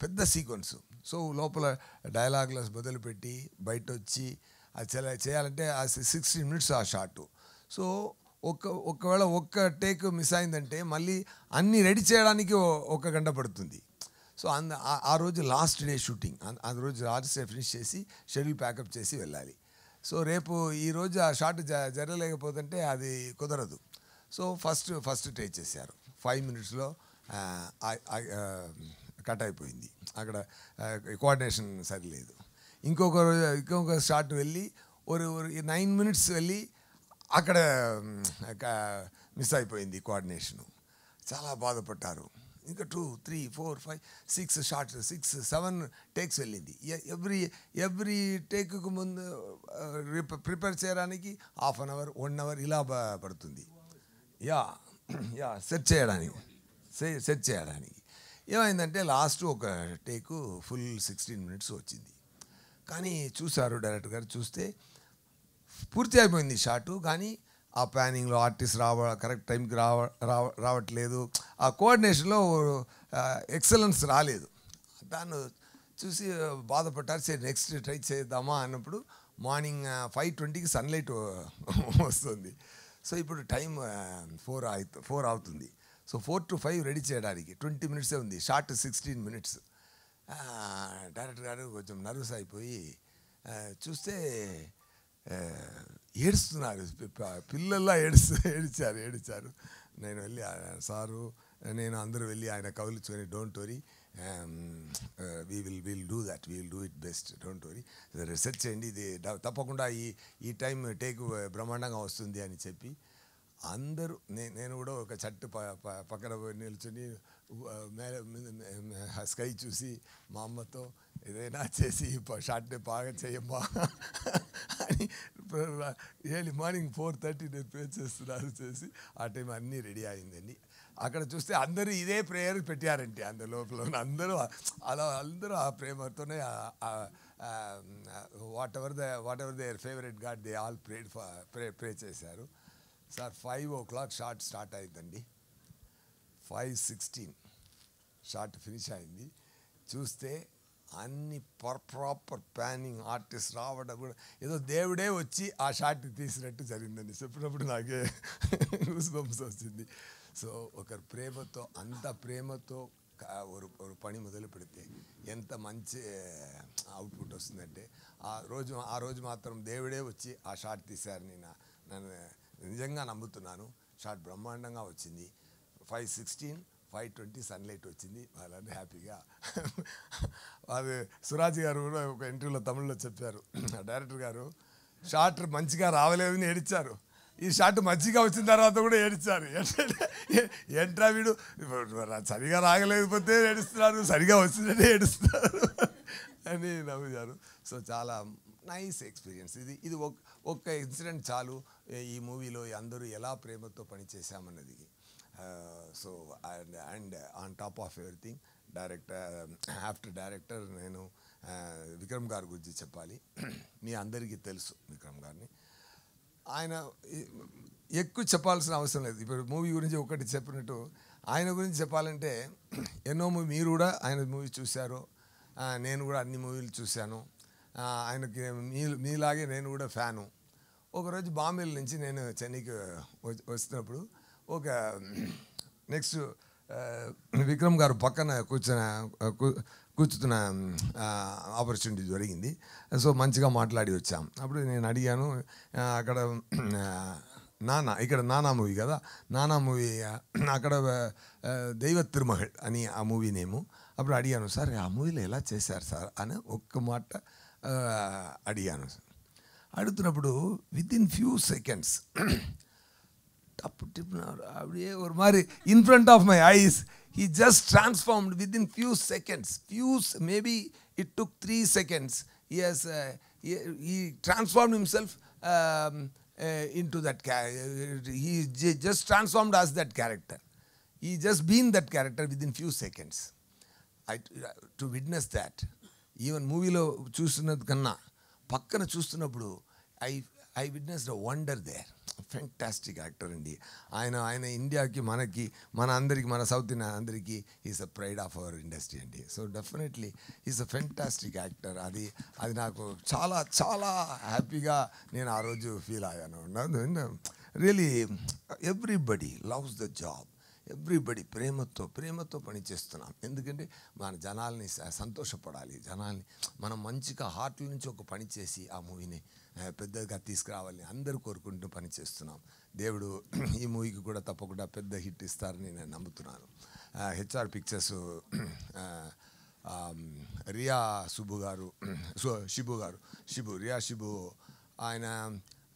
పెద్ద సీక్వెన్స్. సో లోపల డైలాగ్లెస్ మొదలుపెట్టి బయట వచ్చి అది చేయాలంటే ఆ 16 minutes ఆ షాటు. సో ఒకవేళ ఒక్క టేక్ మిస్ అయిందంటే మళ్ళీ అన్నీ రెడీ చేయడానికి 1 గంట పడుతుంది. సో ఆ రోజు లాస్ట్ డే షూటింగ్, ఆ రోజు లాస్ట్ డే ఫినిష్ చేసి షెడ్యూల్ ప్యాకప్ చేసి వెళ్ళాలి. సో రేపు ఈరోజు ఆ షాట్ జరగలేకపోతుంటే అది కుదరదు. సో ఫస్ట్ టేక్ చేశారు. 5 minutesలో కట్ అయిపోయింది. అక్కడ కోఆర్డినేషన్ సరిలేదు. ఇంకొక షాట్ వెళ్ళి 9 minutes వెళ్ళి అక్కడ మిస్ అయిపోయింది కోఆర్డినేషను. చాలా బాధపడ్డారు. ఇంకా 2, 3, 4, 5, 6 షార్ట్స్ 6-7 టేక్స్ వెళ్ళింది. ఎవ్రీ టేక్కు ముందు ప్రిపేర్ చేయడానికి 1/2 hour 1 hour ఇలా పడుతుంది. సెట్ చేయడానికి ఏమైందంటే లాస్ట్ ఒక టేకు ఫుల్ 16 minutes వచ్చింది. కానీ చూశారు డైరెక్టర్ గారు, చూస్తే పూర్తి అయిపోయింది షాటు. కానీ ఆ ప్లానింగ్లో ఆర్టిస్ట్ కరెక్ట్ టైంకి రావట్లేదు, ఆ కోఆర్డినేషన్లో ఎక్సలెన్స్ రాలేదు. దాన్ని చూసి బాధపడ్డారు. సరే నెక్స్ట్ ట్రై చేద్దామా అన్నప్పుడు మార్నింగ్ 5:20కి సన్లైట్ వస్తుంది. సో ఇప్పుడు టైం 4 అవుతుంది. సో 4 to 5 రెడీ చేయడానికి 20 minutes ఉంది. Short 16 minutes. డైరెక్టర్ గారు కొంచెం నర్వస్ అయిపోయి చూస్తే ఏడుస్తున్నారు. పిల్లల్లా ఏడిచారు. నేను వెళ్ళి సారు నేను అందరూ వెళ్ళి ఆయన కౌలించుకొని don't worry, will do it best, don't worry, research చేయండి, ఇది తప్పకుండా ఈ టైం టేక్ బ్రహ్మాండంగా వస్తుంది అని చెప్పి అందరూ నేను కూడా ఒక చెట్టు పక్కన నిల్చుని స్కై చూసి మా అమ్మతో ఏదైనా చేసి షార్ట్ని బాగా చేయమ్మా అని ఎర్లీ మార్నింగ్ 4:30 నేను ప్రే చేస్తున్నారు చేసి ఆ టైం అన్నీ రెడీ అయిందండి. అక్కడ చూస్తే అందరూ ఇదే ప్రేయర్ పెట్టారంటే అందరి లోపల అందరూ అందరూ ఆ ప్రేమతోనే what ever there favourite God they all ప్రే చేశారు. సార్ 5 o'clock షార్ట్ స్టార్ట్ అయిందండి. 5:16 షార్ట్ ఫినిష్ అయింది. చూస్తే అన్ని ప్రాపర్ ప్లానింగ్ ఆర్టిస్ట్ రావడం కూడా ఏదో దేవుడే వచ్చి ఆ షాట్ తీసినట్టు జరిగిందండి. చెప్పినప్పుడు నాకే గూస్ బంప్స్ వచ్చింది. సో ఒకరి ప్రేమతో, అంత ప్రేమతో ఒక పని మొదలు పెడితే ఎంత మంచి అవుట్పుట్ వస్తుందంటే ఆ రోజు మాత్రం దేవుడే వచ్చి ఆ షాట్ తీశారని నన్ను నిజంగా నమ్ముతున్నాను. షాట్ బ్రహ్మాండంగా వచ్చింది. 5:16 5:20 సన్లైట్ వచ్చింది. వాళ్ళని హ్యాపీగా అది సురాజ్ గారు కూడా ఒక ఇంటర్వ్యూలో తమిళ్లో చెప్పారు, డైరెక్టర్ గారు షాట్ మంచిగా రావలేదని ఏడిచారు, ఈ షాట్ మంచిగా వచ్చిన తర్వాత కూడా ఏడిచారు. ఏంట్రా వీడు సరిగా రాగలేకపోతే ఏడుస్తున్నారు, సరిగా వచ్చినట్టే ఏడుస్తున్నారు అని నవ్వుతారు. సో చాలా నైస్ ఎక్స్పీరియన్స్. ఇది ఒక్క ఇన్సిడెంట్ చాలు ఈ మూవీలో అందరూ ఎలా ప్రేమతో పనిచేసామన్నది. So and on top of everything after director నేను విక్రమ్ గారి గురించి చెప్పాలి. మీ అందరికీ తెలుసు విక్రమ్ గారిని. ఆయన ఎక్కువ చెప్పాల్సిన అవసరం లేదు. ఇప్పుడు మూవీ గురించి ఒకటి చెప్పినట్టు ఆయన గురించి చెప్పాలంటే ఎన్నో మీరు కూడా ఆయన మూవీ చూశారు, నేను కూడా అన్ని మూవీలు చూశాను. ఆయనకి మీలాగే నేను కూడా ఫ్యాను. ఒకరోజు బాంబే నుంచి నేను చెన్నైకి వస్తున్నప్పుడు ఒక నెక్స్ట్ విక్రమ్ గారు పక్కన కూర్చున్న ఆపర్చునిటీ జరిగింది. సో మంచిగా మాట్లాడి వచ్చాం. అప్పుడు నేను అడిగాను, అక్కడ ఇక్కడ నానా మూవీ కదా, నానా మూవీ అక్కడ దైవ తిరుమహల్ అని ఆ మూవీ నేము. అప్పుడు అడిగాను, సార్ ఆ మూవీలో ఎలా చేశారు సార్ అని ఒక్క మాట అడిగాను. అడుగుతున్నప్పుడు వితిన్ ఫ్యూ సెకండ్స్ టప్పు టిప్పినారు அப்படியே ஒரு மாதிரி in front of my eyes he just transformed within few seconds, maybe it took 3 seconds. He transformed himself into that he just transformed as that character. He just been that character within few seconds. To witness that, even మూవీలో చూస్తున్నది కన్నా పక్కన చూస్తున్నప్పుడు I witnessed a wonder there. Fantastic actor అండి ఆయన ఇండియాకి మన అందరికి మన సౌత్ ఇండియా అందరికీ is a pride of our industry అండి. So definitely is a fantastic actor. అది నాకు చాలా చాలా హ్యాపీగా నేను ఆ రోజు ఫీల్ అయ్యాను. Really everybody loves the job, everybody ప్రేమతో పనిచేస్తున్నాం. ఎందుకంటే మన జనాల్ని సంతోషపడాలి, జనాల్ని మనం మంచిగా హార్ట్ల నుంచి ఒక పని చేసి ఆ మూవీని పెద్దగా తీసుకురావాలని అందరూ కోరుకుంటూ పనిచేస్తున్నాం. దేవుడు ఈ మూవీకి కూడా తప్పకుండా పెద్ద హిట్ ఇస్తారని నేను నమ్ముతున్నాను. హెచ్ఆర్ పిక్చర్స్ రియా షిబు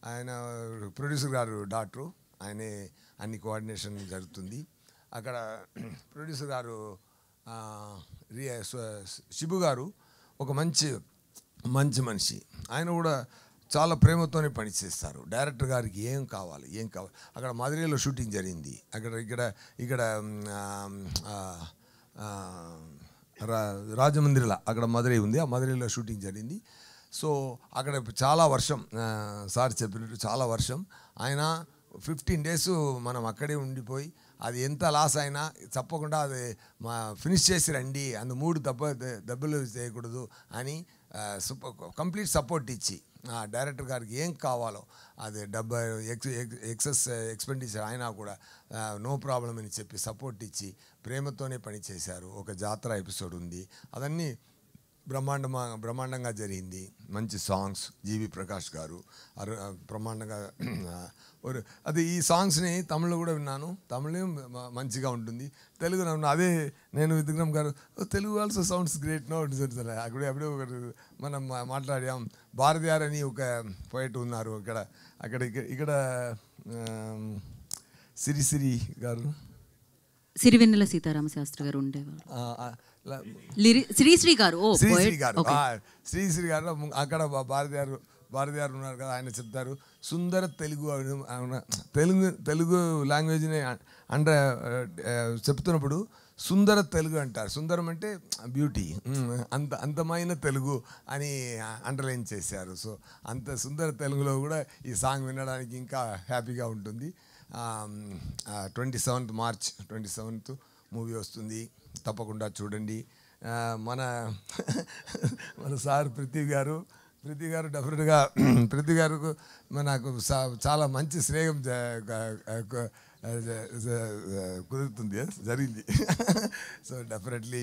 ఆయన ప్రొడ్యూసర్ గారు డాక్టరు, ఆయనే అన్ని కోఆర్డినేషన్ జరుగుతుంది. అక్కడ ప్రొడ్యూసర్ గారు షిబు గారు ఒక మంచి మనిషి. ఆయన కూడా చాలా ప్రేమతోనే పనిచేస్తారు. డైరెక్టర్ గారికి ఏం కావాలి అక్కడ మధురైలో షూటింగ్ జరిగింది. ఇక్కడ రాజమండ్రిలో అక్కడ మధురై ఉంది, ఆ మధురైలో షూటింగ్ జరిగింది. సో అక్కడ చాలా వర్షం, సార్ చెప్పినట్టు చాలా వర్షం. ఆయన 15 days మనం అక్కడే ఉండిపోయి అది ఎంత లాస్ అయినా తప్పకుండా అది ఫినిష్ చేసి రండి, అందు 3 దెబ్బలు చేయకూడదు అని కంప్లీట్ సపోర్ట్ ఇచ్చి డైరెక్టర్ గారికి ఏం కావాలో అది ఎక్సెస్ ఎక్స్పెండిచర్ అయినా కూడా నో ప్రాబ్లం అని చెప్పి సపోర్ట్ ఇచ్చి ప్రేమతోనే పనిచేశారు. ఒక జాతర ఎపిసోడ్ ఉంది, అదన్నీ బ్రహ్మాండంగా జరిగింది. మంచి సాంగ్స్, జీవి ప్రకాష్ గారు బ్రహ్మాండంగా అది ఈ సాంగ్స్ని తమిళ్లో కూడా విన్నాను, తమిళ మంచిగా ఉంటుంది, తెలుగు అదే నేను విక్రమ్ గారు Telugu also sounds great no అప్పుడే ఒకటి మనం మాట్లాడాం. భారతియార్ అని ఒక పోయిట్ ఉన్నారు ఇక్కడ సిరిసిరి గారు, సిరివెన్నెల సీతారామ శాస్త్రి గారు ఉండేవారు, శ్రీశ్రీ గారు అక్కడ భారతియారు ఉన్నారు కదా. ఆయన చెప్తారు సుందర తెలుగు లాంగ్వేజ్ని చెప్తున్నప్పుడు సుందర తెలుగు అంటారు. సుందరం అంటే బ్యూటీ, అందమైన తెలుగు అని అండర్లైన్ చేశారు. సో అంత సుందర తెలుగులో కూడా ఈ సాంగ్ వినడానికి ఇంకా హ్యాపీగా ఉంటుంది. 27th March మూవీ వస్తుంది, తప్పకుండా చూడండి. మన మన సార్ పృథ్వీ గారు డెఫినెట్గా పృథ్వీ గారు నాకు చాలా మంచి స్నేహం కుదురుతుంది, జరిగింది. సో డెఫినెట్లీ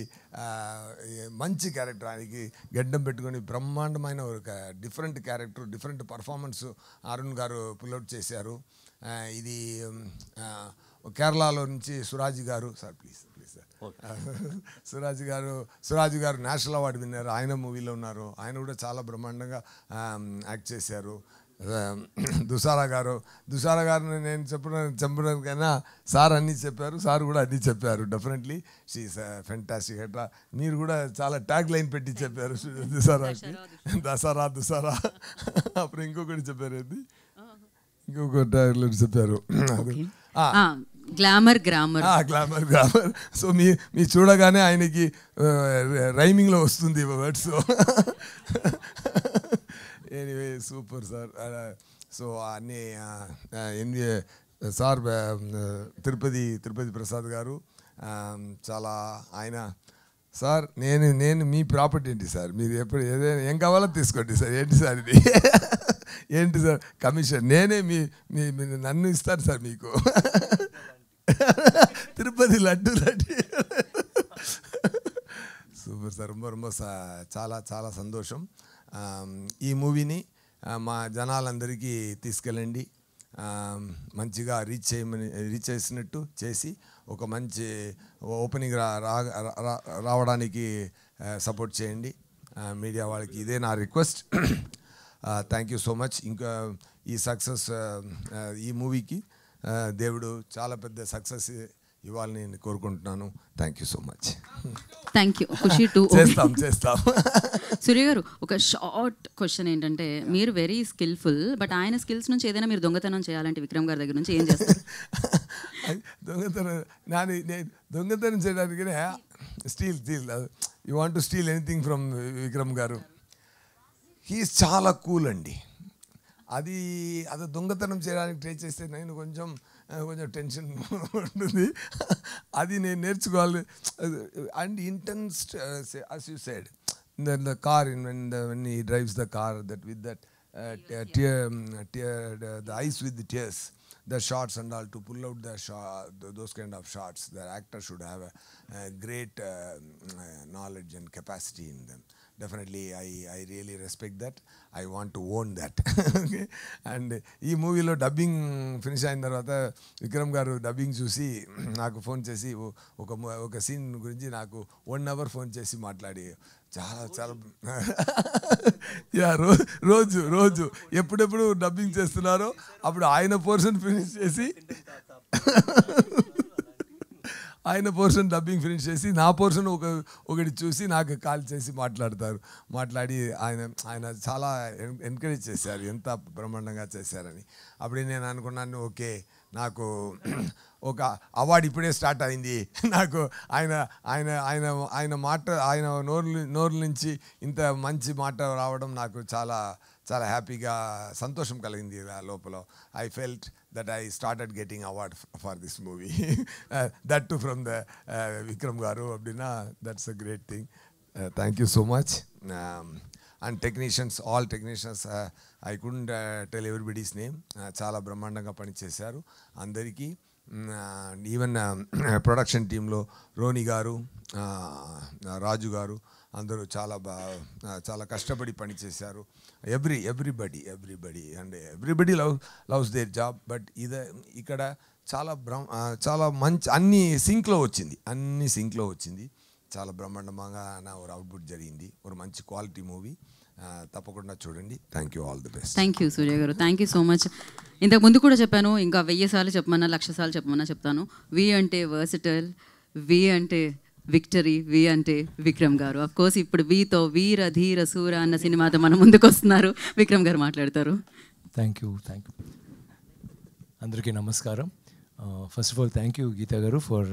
మంచి క్యారెక్టర్, ఆయనకి గడ్డం పెట్టుకొని బ్రహ్మాండమైన ఒక different character, different performance Arun గారు పుల్అవుట్ చేశారు. ఇది కేరళలో నుంచి సురాజ్ గారు, సార్ ప్లీజ్ సార్, సురాజ్ గారు నేషనల్ అవార్డు విన్నారు, ఆయన మూవీలో ఉన్నారు, ఆయన కూడా చాలా బ్రహ్మాండంగా యాక్ట్ చేశారు. దుసారా గారిని నేను చెప్పడానికైనా సార్ అన్నీ చెప్పారు, సార్ కూడా అన్నీ చెప్పారు. Definitely she's fantastic. అట్లా మీరు కూడా చాలా ట్యాగ్ లైన్ పెట్టి చెప్పారు దుసారాకి, దసరా అప్పుడు ఇంకొకటి చెప్పారు, ఇంకొక ట్యాగ్ లైన్ చెప్పారు, గ్లామర్. సో మీ చూడగానే ఆయనకి రైమింగ్లో వస్తుంది words. Anyway super sir. So అన్నీ సార్ తిరుపతి ప్రసాద్ గారు చాలా ఆయన సార్ నేను మీ ప్రాపర్టీ ఏంటి సార్, మీరు ఎప్పుడు ఏదైనా ఏం కావాలో తీసుకోండి సార్, ఏంటి సార్ ఇది ఏంటి సార్ కమిషన్, నేనే నన్ను ఇస్తాను సార్ మీకు, తిరుపతి లడ్డు సూపర్ సార్. ரொம்ப చాలా సంతోషం. ఈ మూవీని మా జనాలందరికీ తీసుకెళ్ళండి, మంచిగా రీచ్ చేసినట్టు చేసి ఒక మంచి ఓపెనింగ్ రావడానికి సపోర్ట్ చేయండి మీడియా వాళ్ళకి, ఇదే నా request. Thank you so much. ఇంకా ఈ సక్సెస్ ఈ మూవీకి దేవుడు చాలా పెద్ద సక్సెస్ ఇవ్వాలని నేను కోరుకుంటున్నాను. Thank you so much. Thank you Kushi two చేస్తాం. సూర్య గారు, ఒక షార్ట్ క్వశ్చన్ ఏంటంటే, మీరు వెరీ స్కిల్ఫుల్, బట్ ఆయన స్కిల్స్ నుంచి ఏదైనా మీరు దొంగతనం చేయాలంటే విక్రమ్ గారి దగ్గర నుంచి ఏం చేస్తారు? దొంగతనం చేయడానికి steel you want to steal anything from Vikram గారు. హీఈస్ చాలా కూల్ అండి. అది దొంగతనం చేయడానికి ట్రై చేస్తే నేను కొంచెం టెన్షన్ ఉంటుంది, అది నేను నేర్చుకోవాలి. And intense as you said, the car when he drives the car, that with that the eyes with the tears, the shots and all, to pull out those kind of shots, the actor should have a great knowledge and capacity in them. Definitely I really respect that. I want to own that. Okay. And ఈ మూవీలో dubbing finish అయిన తర్వాత విక్రమ్ గారు dubbing చూసి నాకు phone చేసి ఒక scene గురించి నాకు 1 hour ఫోన్ చేసి మాట్లాడి చాలా రోజు ఎప్పుడెప్పుడు డబ్బింగ్ చేస్తున్నారో అప్పుడు ఆయన పోర్షన్ ఫినిష్ చేసి డబ్బింగ్ ఫినిష్ చేసి నా పోర్షన్ ఒకటి చూసి నాకు కాల్ చేసి మాట్లాడి ఆయన చాలా ఎంకరేజ్ చేశారు, ఎంత బ్రహ్మాండంగా చేశారని. అప్పుడే నేను అనుకున్నాను, ఓకే నాకు ఒక అవార్డు ఇప్పుడే స్టార్ట్ అయింది నాకు. ఆయన మాట, ఆయన నోరు నుంచి ఇంత మంచి మాట రావడం నాకు చాలా చాలా హ్యాపీగా సంతోషం కలిగింది లోపల. I felt that I started getting award for this movie. That too from the Vikram Garu Abdina. That's a great thing. Thank you so much. And technicians, all technicians, I couldn't tell everybody's name. Chala brahmandanga pani chesaru andariki. Even production team lo Roni Garu, Raju Garu, అందరూ చాలా కష్టపడి పని చేశారు. Everybody and everybody loves their job. But ఇక్కడ చాలా మంచి అన్ని సింక్లో వచ్చింది. చాలా బ్రహ్మాండంగా నా ఒక అవుట్పుట్ జరిగింది. ఒక మంచి క్వాలిటీ మూవీ, తప్పకుండా చూడండి. Thank you, all the best. Thank you Surya garu, thank you so much. ఇంతకు ముందు కూడా చెప్పాను, ఇంకా 1000 సార్లు చెప్పమన్నా 1,00,000 సార్లు చెప్పమన్నా చెప్తాను. వి అంటే వర్సిటల్, వి అంటే విక్టరీ, వి అంటే విక్రమ్ గారు. అఫ్ కోర్స్ ఇప్పుడు వీతో వీర ధీర సూర అన్న సినిమాతో మన ముందుకు వస్తున్నారు. విక్రమ్ గారు మాట్లాడతారు. Thank you. అందరికీ నమస్కారం. First of all thank you Geetha గారు ఫర్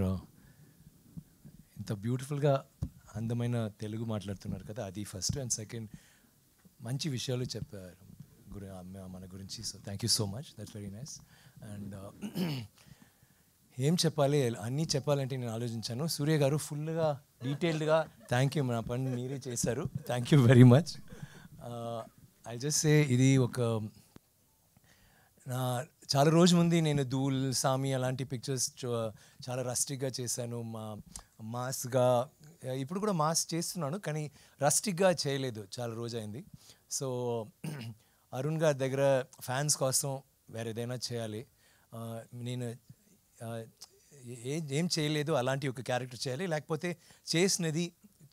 ఇంత బ్యూటిఫుల్గా అందమైన తెలుగు మాట్లాడుతున్నారు కదా, అది ఫస్ట్. అండ్ సెకండ్, మంచి విషయాలు చెప్పారు మన గురించి. So thank you so much, that's very nice. And ఏం చెప్పాలి అన్నీ చెప్పాలంటే నేను ఆలోచించాను. సూర్య గారు ఫుల్గా డీటెయిల్డ్గా థ్యాంక్ యూ, నా పని మీరే చేశారు, thank you very much. I just say ఇది ఒక చాలా రోజు ముందు నేను ధూల్, సామి అలాంటి పిక్చర్స్ చాలా రస్టిక్గా చేశాను, మాస్గా. ఇప్పుడు కూడా మాస్ చేస్తున్నాను కానీ రస్టిక్గా చేయలేదు, చాలా రోజు అయింది. సో అరుణ్ గారి దగ్గర ఫ్యాన్స్ కోసం వేరే ఏదైనా చేయాలి, నేను ఏం చేయలేదు అలాంటి ఒక క్యారెక్టర్ చేయాలి, లేకపోతే చేసినది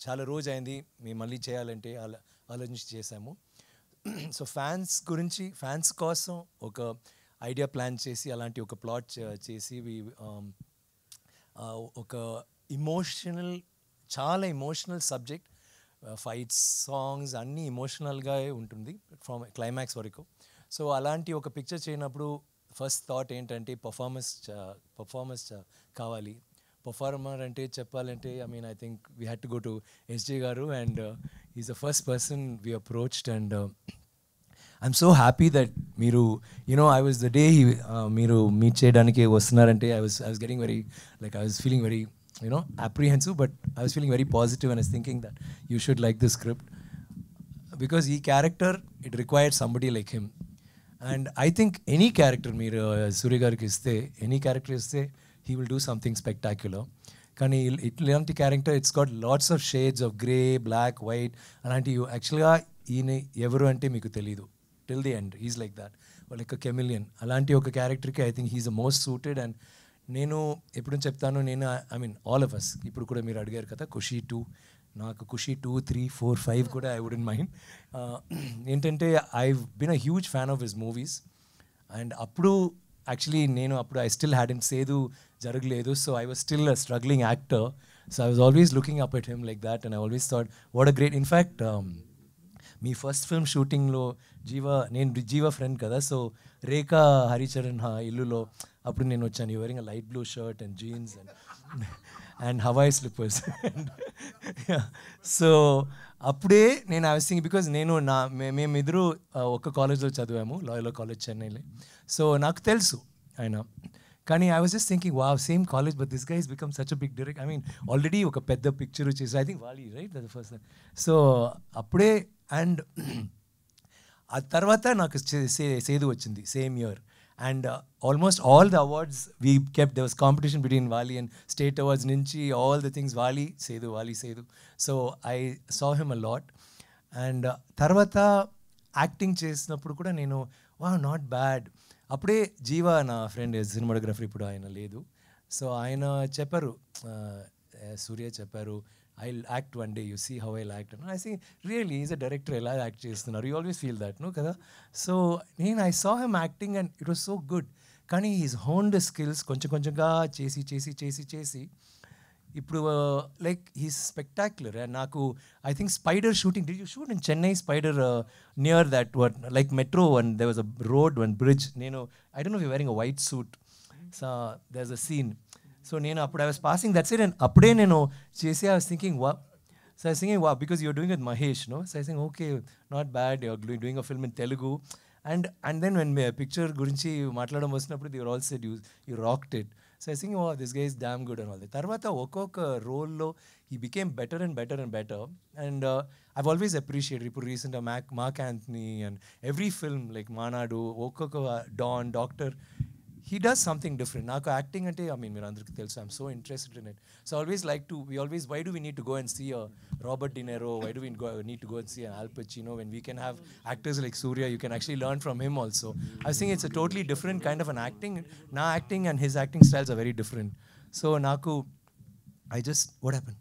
చాలా రోజు అయింది మేము మళ్ళీ చేయాలంటే ఆలోచించి చేశాము. సో ఫ్యాన్స్ కోసం ఒక ఐడియా ప్లాన్ చేసి అలాంటి ఒక ప్లాట్ చేసి ఒక చాలా ఇమోషనల్ సబ్జెక్ట్, ఫైట్స్, సాంగ్స్ అన్నీ ఇమోషనల్గా ఉంటుంది ఫ్రమ్ క్లైమాక్స్ వరకు. సో అలాంటి ఒక పిక్చర్ చేయనప్పుడు ఫస్ట్ థాట్ ఏంటంటే పర్ఫార్మెన్స్ కావాలి. పర్ఫార్మర్ అంటే చెప్పాలంటే I think we had to go to SJ garu and is the first person we approached and I'm so happy that మీరు ఐ వాజ్ ద డే మీరు మీట్ చేయడానికి వస్తున్నారంటే I was getting very I was feeling very apprehensive, but I was feeling very positive and I was thinking that you should like the script because he character, it required somebody like him. And I think any character మీరు సూర్య గారికి ఇస్తే, any character ఇస్తే he will do something spectacular. కానీ ఇట్లాంటి character it's got lots of shades of grey, black, white అలాంటి. యాక్చువల్గా ఈయన ఎవరు అంటే మీకు తెలీదు till the end, is like that, like a chameleon. అలాంటి ఒక క్యారెక్టర్కి I think he's the most suited. And నేను ఎప్పుడు చెప్తాను, నేను ఆల్ ఆఫ్ అస్, ఇప్పుడు కూడా మీరు అడిగారు కదా ఖుషి 2, నాకు ఖుషి 2, 3, 4, 5 కూడా ఐ వుడెంట్ మైండ్. ఏంటంటే I been a huge fan of his movies. And అప్పుడు actually I still hadn't Sethu జరగలేదు, so I was still a struggling actor. So I was always looking up at him like that and I always thought what a great. In fact మీ first film షూటింగ్లో నేను Jeeva friend కదా, so Rekha Haricharan ఇల్లులో అప్పుడు నేను వచ్చాను. You wearing a light blue shirt and jeans and Hawaii slippers. So అప్పుడే నేను ఐ వాజ్ థింకింగ్, బికాజ్ మేమిద్దరూ ఒక కాలేజ్లో చదివాము, లాయలా కాలేజ్ చెన్నైలో. సో నాకు తెలుసు ఆయన, కానీ I was just thinking wow, same college but this guy has become such a big director. Already ఒక పెద్ద పిక్చర్ వచ్చేసి I think Vaali, right, that first. So అప్పుడే అండ్ ఆ తర్వాత నాకు సేదు వచ్చింది same year. And almost all the awards we kept, there was competition between Wali and state awards nunchi all the things Wali Sedu. So I saw him a lot. And tarvata acting చేసినప్పుడు కూడా నేను wow, not bad. అప్పుడే జీవా నా friend cinematographer, ఇప్పుడు ఆయన లేదు. So ఆయన చెప్పారు, సూర్య చెప్పారు, I'll act one day, you see how I'll act. And I say, really, he's a director, ela act chestunaru. You always feel that, no kada? So I saw him acting and it was so good. Kani he's honed his skills konchanga chesi. Ippudu like he's spectacular. And naku I think Spider shooting, did you shoot in Chennai Spider near that what like Metro, and there was a road, one bridge. I don't know if you're wearing a white suit. So there's a scene. So I was passing that side and appude nenu chesi I was thinking wow. So I was thinking wow, because you're doing it with Mahesh, no? So I was saying okay, not bad, you're doing a film in Telugu. And then when picture gurinchi matladam vasinappudu they all said you rocked it. So I was thinking wow, this guy is damn good and all that. Tarvata okoka role lo he became better and better and better. And I've always appreciated ipu recent Mark Anthony and every film like Manadu, okoka Don, Doctor, he does something different. Naku acting ante meer andariki telusu, I'm so interested in it. So I always like to, why do we need to go and see a Robert De Niro, why do we need to go and see an Al Pacino when we can have actors like Surya? You can actually learn from him also. I think it's a totally different kind of an acting. Na acting and his acting styles are very different. So naku what happened?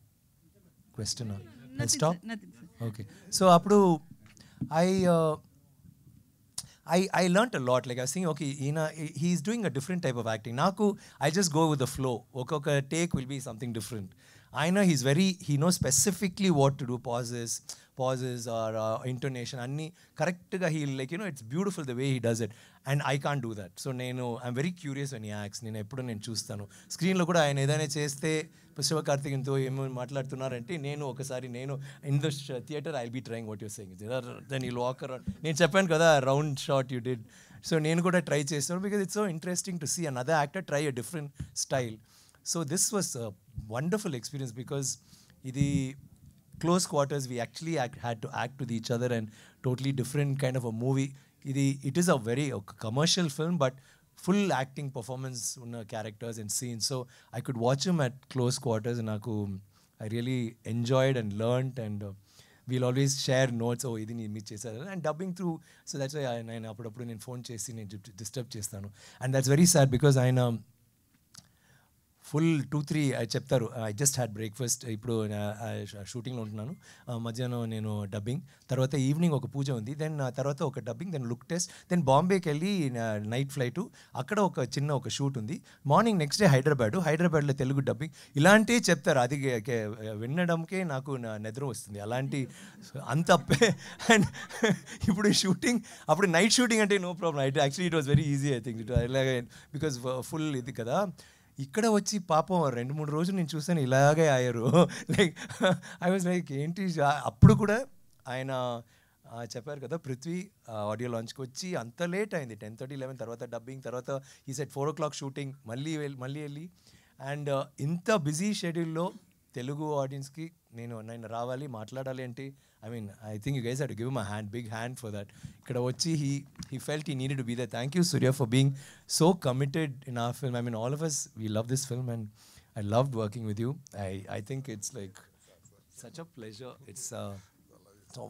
Question on. Let's stop. Nothing. Okay. So appudu I learnt a lot. Like I was thinking, okay, he's doing a different type of acting. Naku, I just go with the flow. Okoka take will be something different. I know he knows specifically what to do, pauses or intonation. Anni correct ga he like, it's beautiful the way he does it. And I can't do that. So I'm very curious when he acts. Nenu eppudu nenu chustanu. Screen lo kuda ayana edaina cheste Sivakarthikeyanto emo maatladutunarante nenu okasari in the theater I'll be trying what you're saying. Then he'll walk around. Nenu cheppanu kada round shot you did. So నేను కూడా try చేస్తాను because it's so interesting to see another actor try a different style. So this was wonderful experience because ఇది close quarters, we actually had to act with each other and totally different kind of a movie. It is a very commercial film, but full acting performance ఉన్న characters and scenes. So I could watch him at close quarters and I really enjoyed and learned and we'll always share notes. Oh, ఇది మీరు చేశారు and dubbing through. So that's why నేను అప్పుడప్పుడు నేను phone చేసి నేను disturb చేస్తాను. And that's very sad because ఆయన ఫుల్ 2-3 చెప్తారు ఐ జస్ట్ హ్యాడ్ బ్రేక్ఫాస్ట్, ఇప్పుడు షూటింగ్లో ఉంటున్నాను, మధ్యాహ్నం నేను డబ్బింగ్, తర్వాత ఈవినింగ్ ఒక పూజ ఉంది, దెన్ తర్వాత ఒక dubbing, then look test, then బాంబేకి వెళ్ళి నైట్ ఫ్లైటు, అక్కడ ఒక షూట్ ఉంది, మార్నింగ్ నెక్స్ట్ డే హైదరాబాద్లో తెలుగు డబ్బింగ్, ఇలాంటివి చెప్తారు. అది వినడంకే నాకు నిద్ర వస్తుంది, అలాంటి అంత. అండ్ ఇప్పుడు షూటింగ్, అప్పుడు నైట్ షూటింగ్ అంటే no problem, actually it was very easy I think, because full ఇది కదా. ఇక్కడ వచ్చి పాపం 2-3 రోజులు నేను చూసాను ఇలాగే అయ్యారు. లైక్ ఐ వాజ్ లైక్ ఏంటి. అప్పుడు కూడా ఆయన చెప్పారు కదా పృథ్వీ ఆడియో లాంచ్కి వచ్చి అంత లేట్ అయింది, 10:30-11, తర్వాత డబ్బింగ్, తర్వాత ఈ సెట్ 4 o'clock షూటింగ్, మళ్ళీ వెళ్ళి అండ్ ఇంత బిజీ షెడ్యూల్లో తెలుగు ఆడియన్స్కి నేను రావాలి మాట్లాడాలి అంటే I think you guys have to give him a big hand for that. Ikkada vachi he felt he needed to be there. Thank you, Surya, for being so committed in our film. All of us, we love this film and I loved working with you. I think it's like such a pleasure. It's a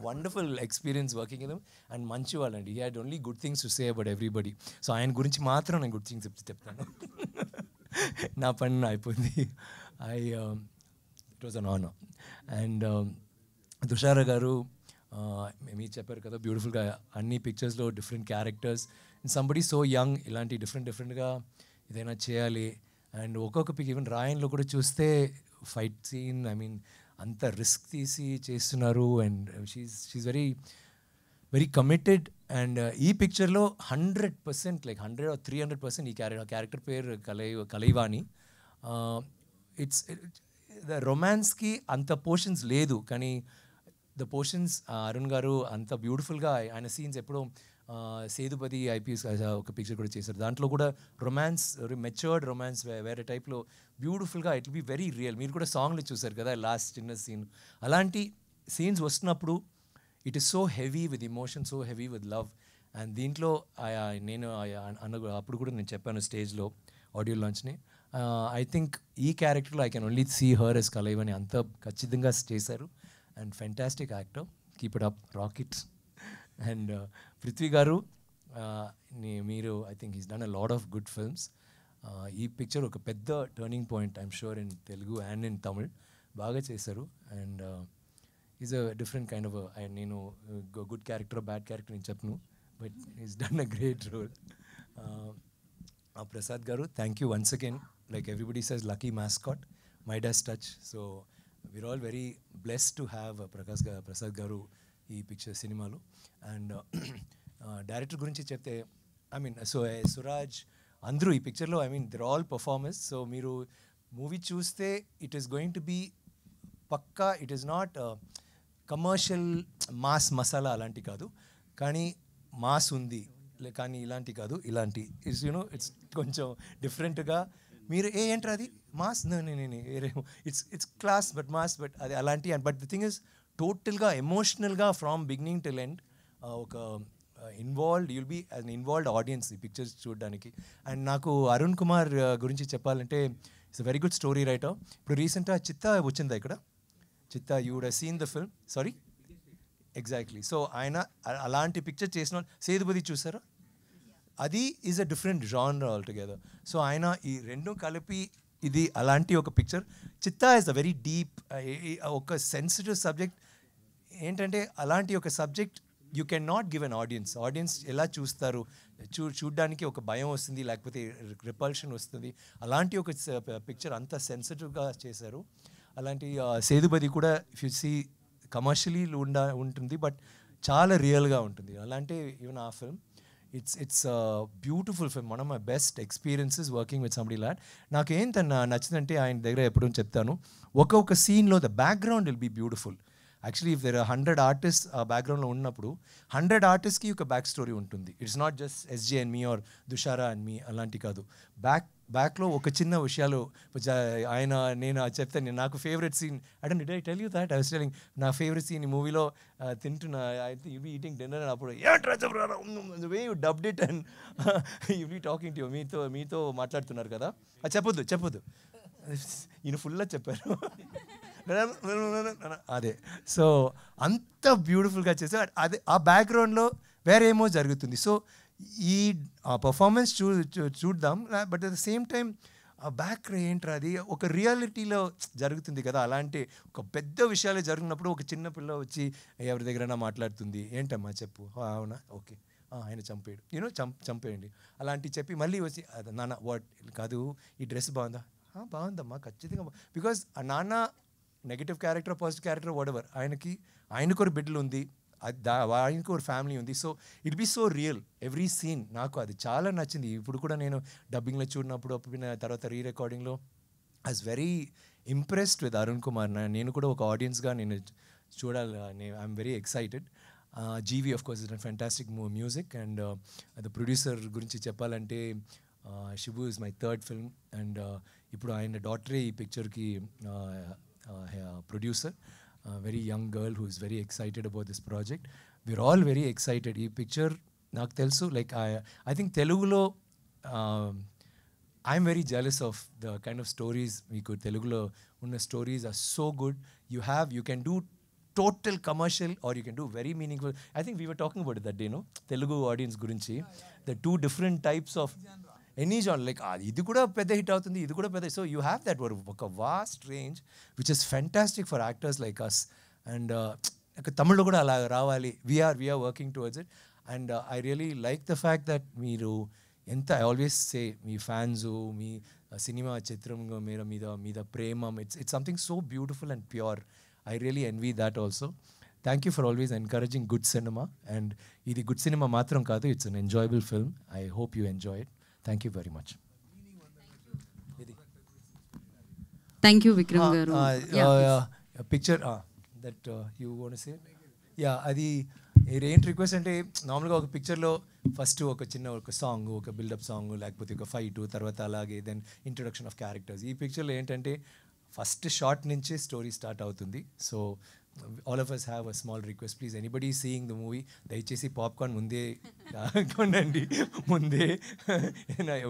wonderful experience working with him and Manchiwal, and he had only good things to say about everybody. So ayan gurinchi matram nenu good things cheptanu. Na pani ayipoindi. It was an honor. And తుషార గారు మీరు చెప్పారు కదా బ్యూటిఫుల్గా అన్ని పిక్చర్స్లో different characters, somebody so young, ఇలాంటి డిఫరెంట్గా ఏదైనా చేయాలి. అండ్ ఒక్కొక్క పిక్ ఈవెన్ రాయన్లో కూడా చూస్తే ఫైట్ సీన్ అంత రిస్క్ తీసి చేస్తున్నారు. And she's very very committed. And ఈ పిక్చర్లో 100% లైక్ 100 or 300% ఈ క్యారెక్టర్ పేరు కలైవాణి. ఇట్స్ ద రొమాన్స్కి అంత పోర్షన్స్ లేదు, కానీ ద పోర్షన్స్ అరుణ్ గారు అంత బ్యూటిఫుల్గా ఆయన సీన్స్ ఎప్పుడో సేతుపతి IPS ఒక పిక్చర్ కూడా చేశారు, దాంట్లో కూడా రొమాన్స్, మెచ్యూర్డ్ రొమాన్స్ వేరే టైప్లో బ్యూటిఫుల్గా it will be very real. మీరు కూడా సాంగ్లో చూసారు కదా లాస్ట్ చిన్న సీన్, అలాంటి సీన్స్ వస్తున్నప్పుడు it is so heavy with emotion, so heavy with love. And దీంట్లో నేను అప్పుడు కూడా నేను చెప్పాను స్టేజ్లో ఆడియో లాంచ్ని, ఐ థింక్ ఈ క్యారెక్టర్లో I can only see her S Kalaivani అంత ఖచ్చితంగా చేశారు. And fantastic actor, keep it up, rockets. And Prithvi garu మీరు I think he's done a lot of good films. ఈ పిక్చర్ ఒక పెద్ద turning point I'm sure in Telugu and in Tamil, బాగా చేశారు. And is a different kind of, నేను good character bad character నేను చెప్పను, but is done a great role. Prasad garu, thank you once again. Like everybody says, lucky mascot, Midas touch. So we're all very blessed to have Prasad garu ee picture cinema lo. And director gurinchi chepte, so Suraj andru ee picture lo, they're all performers. So meeru movie chuste, it is going to be pakka, it is not commercial mass masala alanti kaadu, kani mass undi, కానీ ఇలాంటి కాదు, ఇలాంటి it's it's కొంచెం డిఫరెంట్గా. మీరు ఏంటారు అది mass, it's class but mass, but అది అలాంటి. బట్ ది థింగ్ ఇస్ టోటల్గా ఎమోషనల్గా ఫ్రమ్ బిగినింగ్ టిల్ ఎండ్ ఒక involved, you'll be an involved audience ఈ పిక్చర్స్ చూడడానికి. అండ్ నాకు అరుణ్ కుమార్ గురించి చెప్పాలంటే it's a very good story writer. ఇప్పుడు రీసెంట్గా చిత్తా వచ్చిందా ఇక్కడ, Chittha you would have seen the film, sorry exactly. So ఆయన అలాంటి పిక్చర్ చేసిన సేతుపతి చూసారా, అది is a different genre all together. So ఆయన ఈ రెండు కలిపి ఇది అలాంటి ఒక పిక్చర్. చిత్తా ఇస్ అ వెరీ డీప్, ఒక సెన్సిటివ్ సబ్జెక్ట్. ఏంటంటే అలాంటి ఒక subject you can not give an audience ఎలా చూస్తారు, చూడ్డానికి ఒక భయం వస్తుంది, లేకపోతే రిపల్షన్ వస్తుంది. అలాంటి ఒక పిక్చర్ అంత సెన్సిటివ్గా చేశారు. అలాంటి సేతుపతి కూడా ఇఫ్ యు సీ కమర్షియలీ ఉంటుంది, బట్ చాలా రియల్గా ఉంటుంది. అలాంటి ఈవెన్ ఆ film it's beautiful film. One of my best experiences working with somebody lot. నాకేం నచ్చిందంటే ఆయన దగ్గర ఎప్పుడూ చెప్తాను, ఒక్కొక్క సీన్లో the background will be beautiful. Actually if there 100 artist ఆ బ్యాక్గ్రౌండ్లో ఉన్నప్పుడు 100 ఆర్టిస్ట్కి ఒక బ్యాక్ స్టోరీ ఉంటుంది. It's not just SJ and me or Dushara and me అలాంటి కాదు. బ్యాక్లో ఒక చిన్న విషయాలు ఆయన నేను చెప్తాను. నేను నాకు favourite scene did I tell you that I was telling నా ఫేవరెట్ సీన్ ఈ మూవీలో తింటున్నా I think you be eating dinner అప్పుడు way you dubbed it and you be talking to మీతో మాట్లాడుతున్నారు కదా. చెప్పొద్దు ఈయన ఫుల్గా చెప్పారు అదే. సో అంత బ్యూటిఫుల్గా చేస్తే అదే ఆ బ్యాక్గ్రౌండ్లో వేరేమో జరుగుతుంది. సో ఈ పర్ఫార్మెన్స్ చూద్దాం, but at the same time ఆ బ్యాక్ ఏంట్రా అది ఒక రియాలిటీలో జరుగుతుంది కదా. అలాంటి ఒక పెద్ద విషయాలు జరిగినప్పుడు ఒక చిన్న పిల్ల వచ్చి ఎవరి దగ్గరైనా మాట్లాడుతుంది, ఏంటమ్మా చెప్పు, అవునా ఓకే ఆయన చంపేయడు చంపేయండి అలాంటివి చెప్పి మళ్ళీ వచ్చి నాన్న వాట్ కాదు ఈ డ్రెస్ బాగుందా, బాగుందమ్మా ఖచ్చితంగా, బికాజ్ ఆ నాన్న negative character positive character whatever ఆయనకు ఒక బిడ్డలు ఉంది, ఆయనకు ఒక ఫ్యామిలీ ఉంది. So it be so real every scene. నాకు అది చాలా నచ్చింది. ఇప్పుడు కూడా నేను డబ్బింగ్లో చూడినప్పుడు తర్వాత రీ రికార్డింగ్లో I was very impressed with Arun Kumar. నేను కూడా ఒక ఆడియన్స్గా నేను చూడాలి, I'm very excited. GV of course is a fantastic music. And the producer గురించి చెప్పాలంటే Shibu is my third film. And ఇప్పుడు ఆయన డాటరే ఈ పిక్చర్కి producer. Very young girl who is very excited about this project. We're all very excited. Ee picture నాకు తెలుసు like I think Telugulo I'm very jealous of the kind of stories meeku Telugulo unna stories are so good. You can do total commercial or you can do very meaningful. I think we were talking about it that day, no? Telugu audience gurinchi the two different types of any genre, like ఇది కూడా పెద్ద hit అవుతుంది, ఇది కూడా పెద్ద. So you have that ఒక vast range which is fantastic for actors like us. And తమిళ్లో కూడా అలా రావాలి. We're working towards it. And I really like the fact that మీరు ఎంత ఐ ఆల్వేస్ సే మీ ఫ్యాన్స్ మీ సినిమా చిత్రం మీద ప్రేమ it's something so beautiful and pure. I really envy that also. Thank you for always encouraging good cinema. And ఇది good cinema మాత్రం కాదు, it's an enjoyable film. I hope you enjoy it. Thank you very much. Thank you, Vikram garu. A picture that you want to say? Yeah, అది ఏంటి request అంటే నార్మల్గా ఒక పిక్చర్లో first ఒక చిన్న ఒక సాంగ్, ఒక బిల్డప్ సాంగ్, లేకపోతే ఒక ఫైట్, తర్వాత అలాగే దెన్ ఇంట్రొడక్షన్ ఆఫ్ క్యారెక్టర్స్. ఈ పిక్చర్లో ఏంటంటే ఫస్ట్ షార్ట్ నుంచే స్టోరీ స్టార్ట్ అవుతుంది. So all of us have a small request, please anybody seeing the movie దయచేసి పాప్కార్న్ ముందే కొనండి, ముందే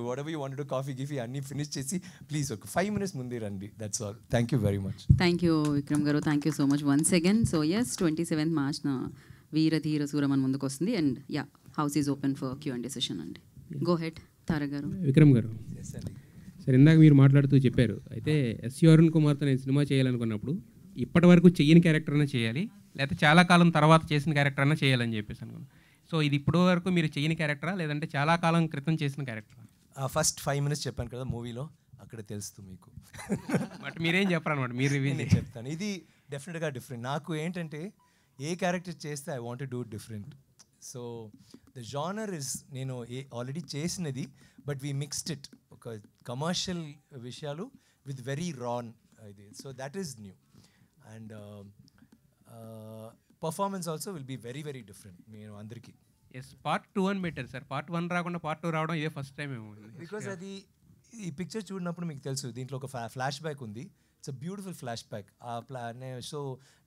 whatever you wanted to coffee గిఫీ అన్నీ ఫినిష్ చేసి ప్లీజ్ ఒక 5 minutes ముందే రండి. That's all. Thank you very much. Thank you Vikram garu, thank you so much once again. So yes 27th March Veera Dheera Sooran ముందుకు వస్తుంది. And ya house is open for Q&A session అండి. Go ahead Tarak garu. Vikram గారు సరే, ఇందాక మీరు మాట్లాడుతూ చెప్పారు అయితే ఎస్ అరుణ్ కుమార్తో నేను సినిమా చేయాలనుకున్నప్పుడు ఇప్పటి వరకు చెయ్యని క్యారెక్టర్ అయినా చేయాలి, లేకపోతే చాలా కాలం తర్వాత చేసిన క్యారెక్టర్ అయినా చేయాలని చెప్పేసి అనుకున్నాను. సో ఇది ఇప్పటి వరకు మీరు చెయ్యని క్యారెక్టరా లేదంటే చాలా కాలం క్రితం చేసిన క్యారెక్టరా? ఫస్ట్ 5 minutes చెప్పాను కదా మూవీలో, అక్కడ తెలుస్తుంది మీకు. బట్ మీరేం చెప్పరు అనమాట, మీరు రివీల్ చెప్తాను. ఇది డెఫినెట్గా డిఫరెంట్. నాకు ఏంటంటే ఏ క్యారెక్టర్ చేస్తే I want do different. So the genre is నేను ఆల్రెడీ చేసినది, బట్ వీ మిక్స్డ్ ఇట్ ఒక కమర్షియల్ విషయాలు విత్ వెరీ రాన్ ఇది. So that is new. And performance also will be very very different మీరు అందరికీ. ఎస్ పార్ట్ 2 అని పెట్టారు సార్, పార్ట్ 1 రాకుండా పార్ట్ 2 రావడం ఇదే ఫస్ట్ టైం ఏమో. బికాజ్ అది ఈ పిక్చర్ చూడినప్పుడు మీకు తెలుసు దీంట్లో ఒక ఫ్లాష్ బ్యాక్ ఉంది. It's a beautiful flash back. So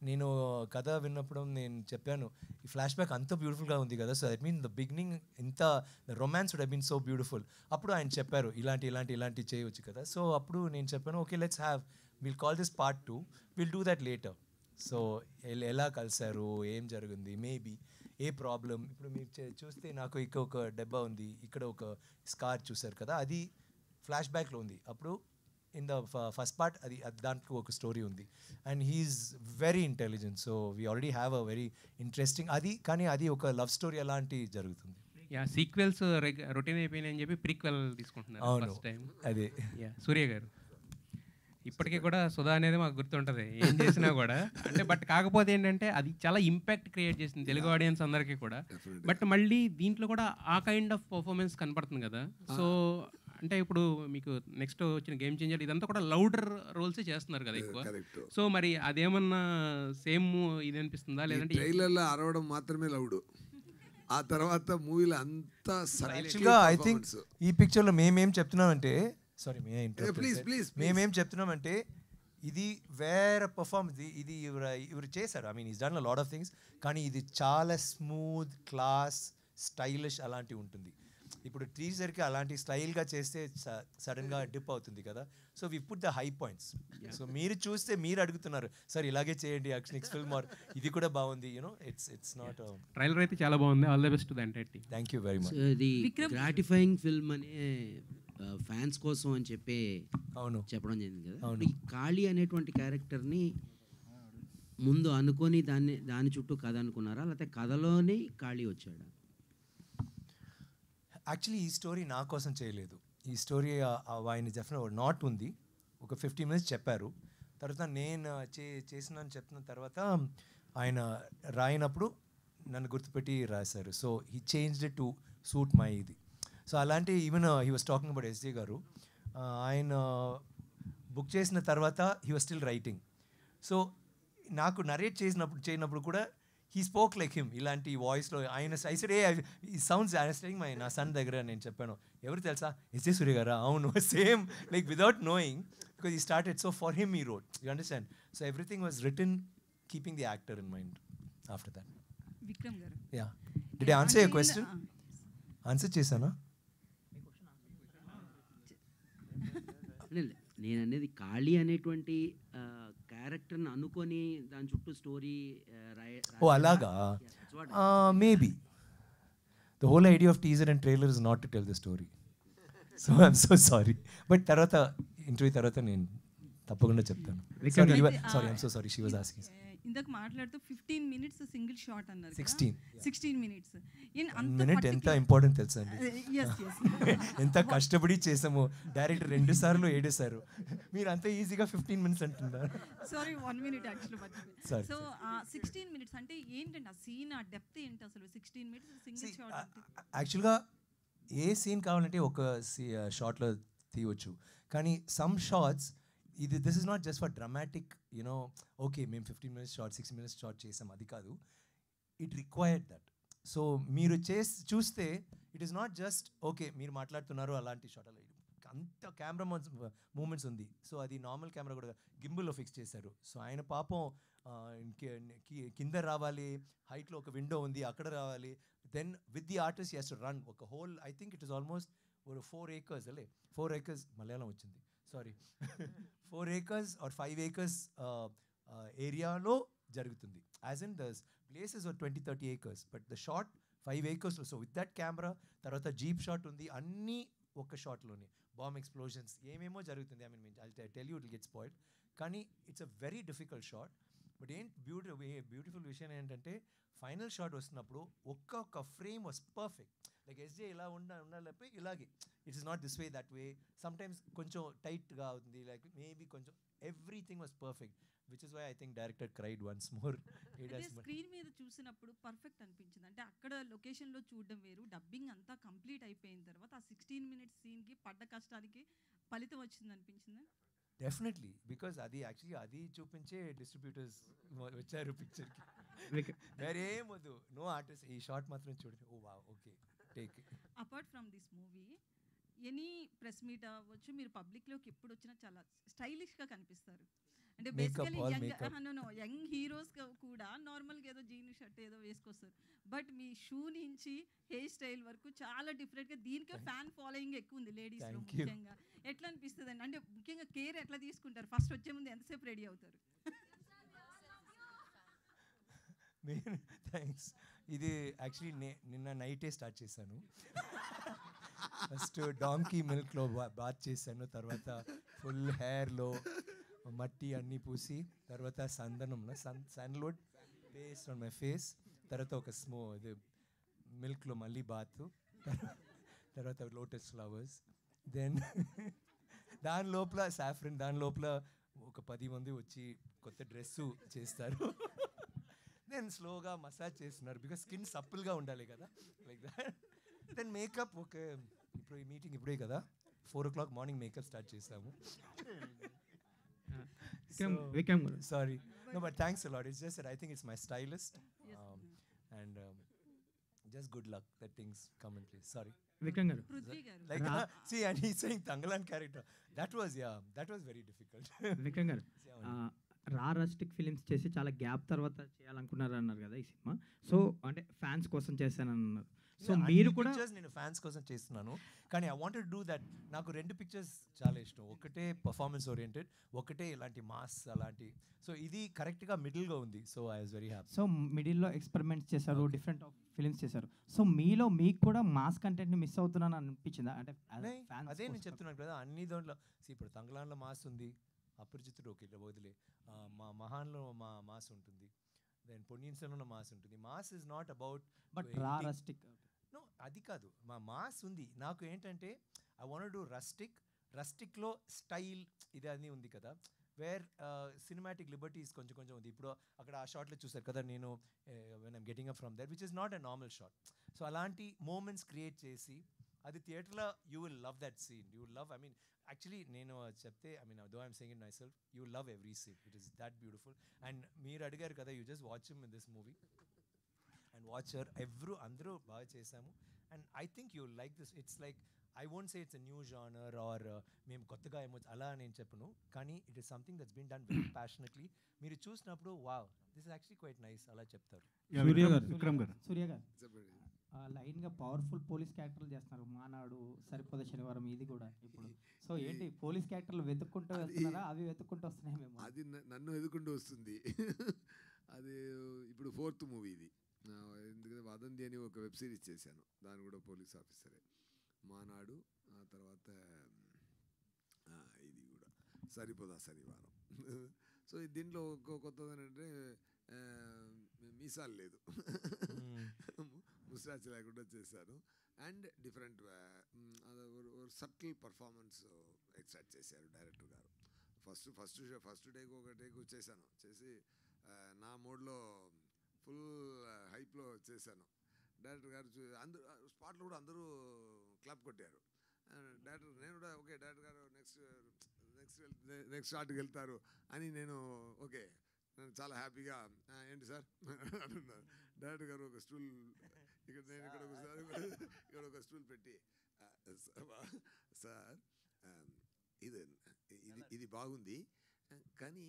నేను కథ విన్నప్పుడు నేను చెప్పాను ఈ ఫ్లాష్ బ్యాక్ అంత బ్యూటిఫుల్గా ఉంది కదా, so that mean the beginning ఇంత the romance would have been so beautiful. అప్పుడు ఆయన చెప్పారు ఇలాంటి చేయవచ్చు కదా. సో అప్పుడు నేను చెప్పాను okay let's have will call this part 2, will do that later. So ఎలా కలిసారు, ఏం జరిగింది, మేబీ ఏ ప్రాబ్లం. ఇప్పుడు మీరు చూస్తే నాకు ఇక్కడ ఒక దెబ్బ ఉంది, ఇక్కడ ఒక స్కార్ చూసారు కదా, అది ఫ్లాష్ బ్యాక్లో ఉంది. అప్పుడు ఇన్ ద ఫస్ట్ పార్ట్ అది దాంట్లో ఒక స్టోరీ ఉంది. And he's very intelligent. So we already have a very interesting కానీ అది ఒక లవ్ స్టోరీ అలాంటి జరుగుతుంది. యా సీక్వెల్స్ రొటీన్ అయిపోయినాయని చెప్పి ప్రీక్వెల్ తీసుకుంటున్నారు. అవును అదే. యా సూర్య గారు ఇప్పటికీ కూడా సుధా అనేది మాకు గుర్తుంటుంది ఏం చేసినా కూడా. అంటే బట్ కాకపోతే ఏంటంటే అది చాలా ఇంపాక్ట్ క్రియేట్ చేసింది తెలుగు ఆడియన్స్ అందరికీ కూడా. బట్ మళ్ళీ దీంట్లో కూడా ఆ కైండ్ ఆఫ్ పర్ఫార్మెన్స్ కనపడుతుంది కదా. సో అంటే ఇప్పుడు మీకు నెక్స్ట్ వచ్చిన గేమ్ చేంజర్ ఇదంతా కూడా లౌడర్ రోల్సే చేస్తున్నారు కదా ఎక్కువ. కరెక్ట్. సో మరి అదేమన్నా సేమ్ ఇది అనిపిస్తుందా లేదంటే ట్రైలర్లో అరవడం మాత్రమే లౌడ్, ఆ తర్వాత మూవీలో అంతా యాక్చువల్గా ఐ థింక్ ఈ పిక్చర్లో మేమేం చెప్తున్నామంటే సారీ ప్లీజ్ మేమేం చెప్తున్నామంటే ఇది వేరే పర్ఫార్మెన్స్, ఇది ఇವರು చేశారు. I mean is done a lot of things, కానీ ఇది చాలా స్మూత్ క్లాస్ స్టైలిష్ అలాంటివి ఉంటుంది. ఇప్పుడు టీజర్కి అలాంటి స్టైల్గా చేస్తే సడన్గా డిప్ అవుతుంది కదా. So we put the high points. So మీరు చూస్తే మీరు అడుగుతున్నారు సార్ ఇలాగే చేయండి నెక్స్ట్ ఫిల్మ్ ఆర్ ఇది కూడా బాగుంది, యూనో ఇట్స్ నాట్. ట్రైలర్ అయితే చాలా బాగుంది. All the best to the entire team. Thank you very much. ఇది గ్రాటిఫైయింగ్ ఫిల్మ్ అనే ఫ్యాన్స్ కోసం అని చెప్పి అవును చెప్పడం జరిగింది కదా. అవును. ఈ కాళీ అనేటువంటి క్యారెక్టర్ని ముందు అనుకొని దాని చుట్టూ కథ అనుకున్నారా, లేకపోతే కథలోని కాళీ వచ్చాడా? యాక్చువల్లీ ఈ స్టోరీ నా కోసం చేయలేదు. ఈ స్టోరీ ఆయన డెఫినెట్ నాట్ ఉంది, ఒక 15 minutes చెప్పారు. తర్వాత నేను చేసినాను చెప్తున్న తర్వాత ఆయన రాయినప్పుడు నన్ను గుర్తుపెట్టి రాశారు. So he changed it to suit my ఇది. సో అలాంటి even he was talking about SJ గారు, ఆయన బుక్ చేసిన తర్వాత he was still writing. So నాకు నరేట్ చేయనప్పుడు కూడా హీ స్పోక్ లైక్ హిమ్, ఇలాంటి వాయిస్లో ఆయన ఐసడే ఈ సౌండ్స్ అండర్స్టాండింగ్ నా సన్ దగ్గర నేను చెప్పాను, ఎవరు తెలుసా ఎస్జే సూర్య గారా, అవును same like without knowing because he started. So for him ఈ road, you understand. So everything was written keeping the actor in mind after that. Vikram garu, ya did I answer your question? Answer చేశానా? నేను అనేది కాళీ అనేటువంటి క్యారెక్టర్ని అనుకొని దాని చుట్టూ story ఓ అలాగా. Maybe the whole idea of teaser and trailer is not to tell the story. So I'm so sorry. But తర్వాత ఇంటర్వ్యూ తర్వాత నేను తప్పకుండా చెప్తాను. Sorry I'm so sorry, she was asking. ఇందాక మాట్లాడుతూ 15 minutes సింగిల్ షాట్ అన్నారు. 16 minutes. Minute ఎంత important తెలుసా అండి? ఎంత కష్టపడి చేసాము. డైరెక్టర్ 2 సార్లు ఏడేశారు, మీరు అంత ఈజీగా 15 minutes అంటున్నారు. Sorry 1 minute actually. So 16 minutes అంటే ఏంటండి ఆ సీన్, ఆ డెప్త్ ఏంటి అసలు? 16 minutes సింగిల్ షాట్. యాక్చువల్గా ఏ సీన్ కావాలంటే ఒక షాట్లో తీయవచ్చు, కానీ some shots this is not just for dramatic you know okay మేము 15 minutes షార్ట్ 6 minutes షార్ట్ చేసాం, అది కాదు. It required that. సో మీరు చూస్తే it is not just okay మీరు మాట్లాడుతున్నారు అలాంటి షాట్, అలా అంత కెమెరా మూమెంట్స్ ఉంది. సో అది నార్మల్ కెమెరా కూడా గింబుల్లో ఫిక్స్ చేశారు. సో ఆయన పాపం కింద రావాలి, హైట్లో ఒక విండో ఉంది అక్కడ రావాలి, then with the artist he has to run ఒక whole, I think it is almost 4 acres అలే 4 acres మలయాళం వచ్చింది సారీ 4 acres ఆర్ 5 acres ఏరియాలో జరుగుతుంది. As in the places are 20-30 acres, but the short 5 acres. So with that camera తర్వాత jeep shot ఉంది, అన్నీ ఒక షాట్లోనే. బాంబ్ ఎక్స్ప్లోజన్స్ ఏమేమో జరుగుతుంది. I mean I tell you it get spoiled, కానీ it's a very difficult shot. But beautiful విషయం ఏంటంటే ఫైనల్ షాట్ వస్తున్నప్పుడు ఒక్కొక్క frame was perfect. Like SJ ఇలా ఉండాలి ఇలాగే, it is not this way that way, sometimes కొంచెం టైట్గా అవుతుంది, లైక్ మేబీ కొంచెం everything was perfect, which is why I think director cried once more. Screen మీద చూసినప్పుడు పర్ఫెక్ట్ అనిపించింది. అంటే అక్కడ లొకేషన్లో చూడడం వేరు, డబ్బింగ్ అంతా కంప్లీట్ అయిపోయిన తర్వాత ఆ 16 minutes సీన్కి పడ్డ కష్టానికి ఫలితం వచ్చింది అనిపించింది. డెఫినెట్లీ, బికాజ్ అది యాక్చువల్లీ అది చూపించే డిస్ట్రిబ్యూటర్స్ వచ్చారు పిక్చర్కి. వేరేం వద్దు, నో ఆర్టిస్ట్, ఈ షార్ట్ మాత్రం చూడండి, ఓ వా okay take. Apart from this movie any press meet అవ్వచ్చు, మీరు పబ్లిక్లోకి ఎప్పుడు వచ్చినా చాలా స్టైలిష్గా కనిపిస్తారు. అంటే బేసికలీ యంగ్ హీరోస్ కూడా నార్మల్గా ఏదో జీన్ షర్ట్ ఏదో వేసుకొస్తారు, బట్ మీ షూ నుంచి హెయిర్ స్టైల్ వరకు చాలా డిఫరెంట్గా, దీనికే ఫ్యాన్ ఫాలోయింగ్ ఎక్కువ ఉంది లేడీస్లో ముఖ్యంగా. ఎట్లా అనిపిస్తుంది అండి? అంటే ముఖ్యంగా కేర్ ఎట్లా తీసుకుంటారు? ఫస్ట్ వచ్చే ముందు ఎంతసేపు రెడీ అవుతారు? థ్యాంక్స్. ఇది యాక్చువల్లీ నిన్న నైటే స్టార్ట్ చేశాను. ఫస్ట్ డాంకీ మిల్క్లో బాత్ చేశాను, తర్వాత ఫుల్ హెయిర్లో మట్టి అన్నీ పూసి, తర్వాత సందనం సన్లోడ్ పేస్ట్ ఆన్ మై ఫేస్, తర్వాత ఒక ఇది మిల్క్లో మళ్ళీ బాత్, తర్వాత లోటస్ ఫ్లవర్స్, దెన్ దాని లోపల సాఫ్రన్, దాని లోపల ఒక 10 మంది వచ్చి కొత్త డ్రెస్సు చేస్తారు. దెన్ స్లోగా మసాజ్ చేస్తున్నారు, బికాస్ స్కిన్ సప్పుల్గా ఉండాలి కదా, like that. Then makeup, okay ఇప్పుడు ఈ మీటింగ్ ఇప్పుడే కదా, 4 o'clock మార్నింగ్ మేకప్ స్టార్ట్ చేసాము. విక్రమ్ గారు. Sorry. No, but thanks a lot. It's just that I think it's my stylist. And just good luck that things come in place. Sorry. Vikram గారు. Like, see, and he's saying Tangalan character. That was very difficult. Vikram గారు, rustic films చేసి చాలా gap తర్వాత చేయాలనుకున్నారు అన్నారు కదా ఈ cinema. So అంటే ఫ్యాన్స్ కోసం చేశానన్నారు. సో మీరు కూడా నేను ఫ్యాన్స్ కోసం చేస్తున్నాను, కానీ ఐ వాంటెడ్ డూ దట్. నాకు 2 పిక్చర్స్ చాలా ఇష్టం. ఒకటే పర్ఫార్మెన్స్ ఓరియంటెడ్, ఒకటే ఇలాంటి మాస్ అలాంటి. సో ఇది కరెక్ట్గా మిడిల్గా ఉంది. So I was very happy. So మిడిల్లో ఎక్స్పెరిమెంట్స్ చేశారు, డిఫరెంట్ ఫిలిమ్స్ చేశారు. సో మీలో మీకు కూడా మాస్ కంటెంట్ని మిస్ అవుతున్నాను అనిపించిందా? అంటే అదే నేను చెప్తున్నాను కదా, అన్ని దాంట్లో ఇప్పుడు తంగలాన్లో మాస్ ఉంది, అపరిచితుడు ఓకే వదిలే, మా మహాన్లో మాస్ ఉంటుంది, దెన్ పొన్నియిన్ సెల్వన్లో మాస్ ఉంటుంది. Mass is not about but rustic. No, అది కాదు. మా మాస్ ఉంది. నాకు ఏంటంటే ఐ వాంట్ డు రస్టిక్లో స్టైల్ ఇది అన్నీ ఉంది కదా, వేర్ సినిమాటిక్ లిబర్టీస్ కొంచెం ఉంది. ఇప్పుడు అక్కడ ఆ షాట్లో చూసారు కదా, నేను when I'm getting up from that which is not a normal shot. So అలాంటి మూమెంట్స్ క్రియేట్ చేసి అది థియేటర్లో you will love that scene. You will love, I mean actually నేను చెప్తే, I mean though I'm saying it my self, you will love every scene. It is that beautiful. And మీరు అడిగారు కదా, you just watch him in this movie and watch her. అందరూ బాగా చేశాము. And I think you like this. It's like, I won't say it's a new genre or మేము కొత్తగా ఏమో అలా నేను చెప్పను, కానీ it is something that's been done very passionately. మీరు చూసినప్పుడు wow, this is actually quite nice అలా చెప్తారు. సూర్య గారు లైన్గా పవర్ఫుల్ పోలీస్ క్యారెక్టర్లు చేస్తున్నారు. మానాడు, సరిపోద శనివారం, ఇది కూడా ఇప్పుడు. సో ఏంటి పోలీస్ క్యారెక్టర్లు వెతుక్కుంటూ వెళ్తున్నారా? అవి వెతుక్కుంటూ వస్తున్నాయి మేము. అది నన్ను వెతుక్కుంటూ వస్తుంది. అది ఇప్పుడు 4th మూవీ ఇది. ఎందుకంటే వదంతి అని ఒక వెబ్ సిరీస్ చేశాను, దాని కూడా పోలీస్ ఆఫీసరే. మానాడు, ఆ తర్వాత ఇది కూడా సరిపోదా శనివారం. సో దీంట్లో కొత్తది ఏంటంటే మీసాలు లేదు, ముస్టాచ్ లేకుండా చేశాను. And different subtle performance extract చేశారు డైరెక్టర్ గారు. ఫస్ట్ టేక్ ఒక టేక్ చేశాను, చేసి నా మోడ్లో ఫుల్ హైప్లో చేశాను. డైరెక్టర్ గారు అందరూ స్పాట్లో కూడా అందరూ క్లాప్ కొట్టారు. డైరెక్టర్ నేను కూడా ఓకే డైరెక్టర్ గారు నెక్స్ట్ షాట్కి వెళ్తారు అని నేను ఓకే, నేను చాలా హ్యాపీగా ఏంటి సార్ అంటున్నారు. డైరెక్టర్ గారు ఒక స్టూల్ ఇక్కడ, నేను ఇక్కడ ఒక స్టూల్ పెట్టి, సార్ ఇది బాగుంది, కానీ